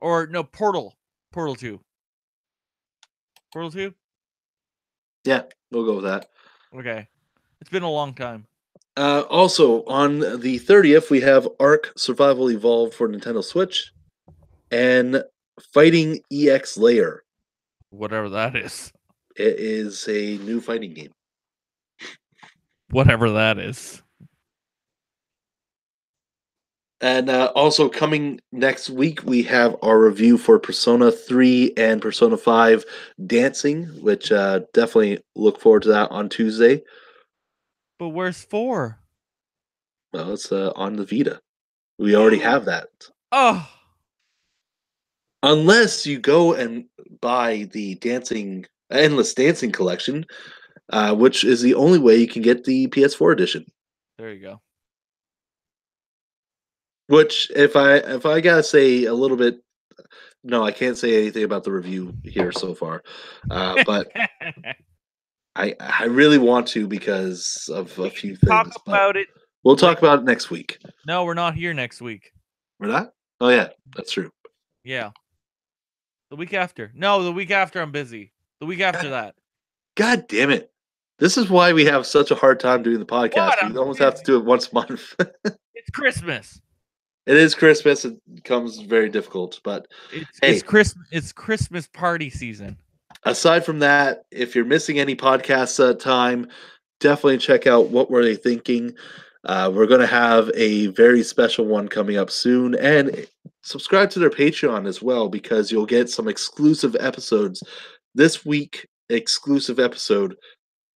Or no, Portal 2. Portal 2? Yeah, we'll go with that. Okay. It's been a long time. Also, on the 30th, we have Ark Survival Evolved for Nintendo Switch and Fighting EX Layer. Whatever that is. It is a new fighting game. Whatever that is. And also coming next week, we have our review for Persona 3 and Persona 5 Dancing, which definitely look forward to that on Tuesday. But where's 4? Well, it's on the Vita. We already have that. Oh. Unless you go and buy the Endless Dancing collection, which is the only way you can get the PS4 edition. There you go. Which, if I gotta say a little bit, no, I can't say anything about the review here so far, but I really want to because of a few things. Talk about it. We'll talk about it next week. No, we're not here next week. We're not? Oh yeah, that's true. Yeah. The week after. No, the week after I'm busy. The week after that. God damn it. This is why we have such a hard time doing the podcast. We almost have to do it once a month. It's Christmas. It is Christmas. It becomes very difficult, but it's Christmas party season. Aside from that, if you're missing any podcast time, definitely check out What Were They Thinking. We're going to have a very special one coming up soon, and subscribe to their Patreon as well because you'll get some exclusive episodes. This week, exclusive episode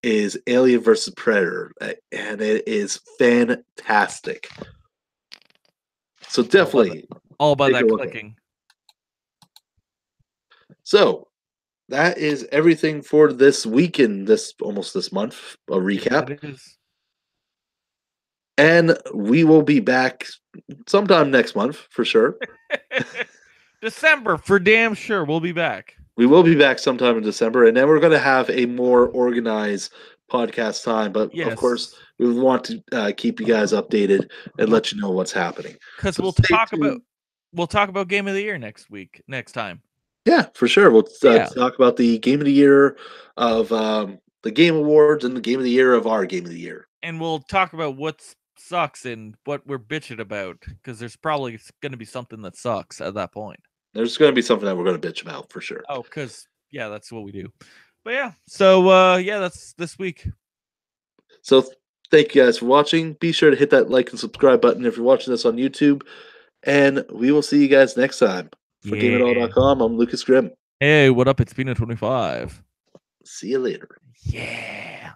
is Alien vs. Predator, and it is fantastic. So definitely all about that clicking. So that is everything for this week and this month. A recap. It is. And we will be back sometime next month for sure. December for damn sure. We'll be back. We will be back sometime in December, and then we're going to have a more organized podcast time. But of course, we want to keep you guys updated and let you know what's happening. Because we'll talk about Game of the Year next time. Yeah, for sure. We'll talk about the Game of the Year of the Game Awards and the Game of the Year of our Game of the Year. And we'll talk about what sucks and what we're bitching about, because there's probably going to be something that sucks at that point. There's going to be something that we're going to bitch about for sure. Oh, because yeah, that's what we do. But yeah, so yeah, that's this week. So thank you guys for watching. Be sure to hit that like and subscribe button if you're watching this on YouTube. And we will see you guys next time. For Yeah. GameItAll.com, I'm Lucas Grimm. Hey, what up? It's Pina 25. See you later. Yeah.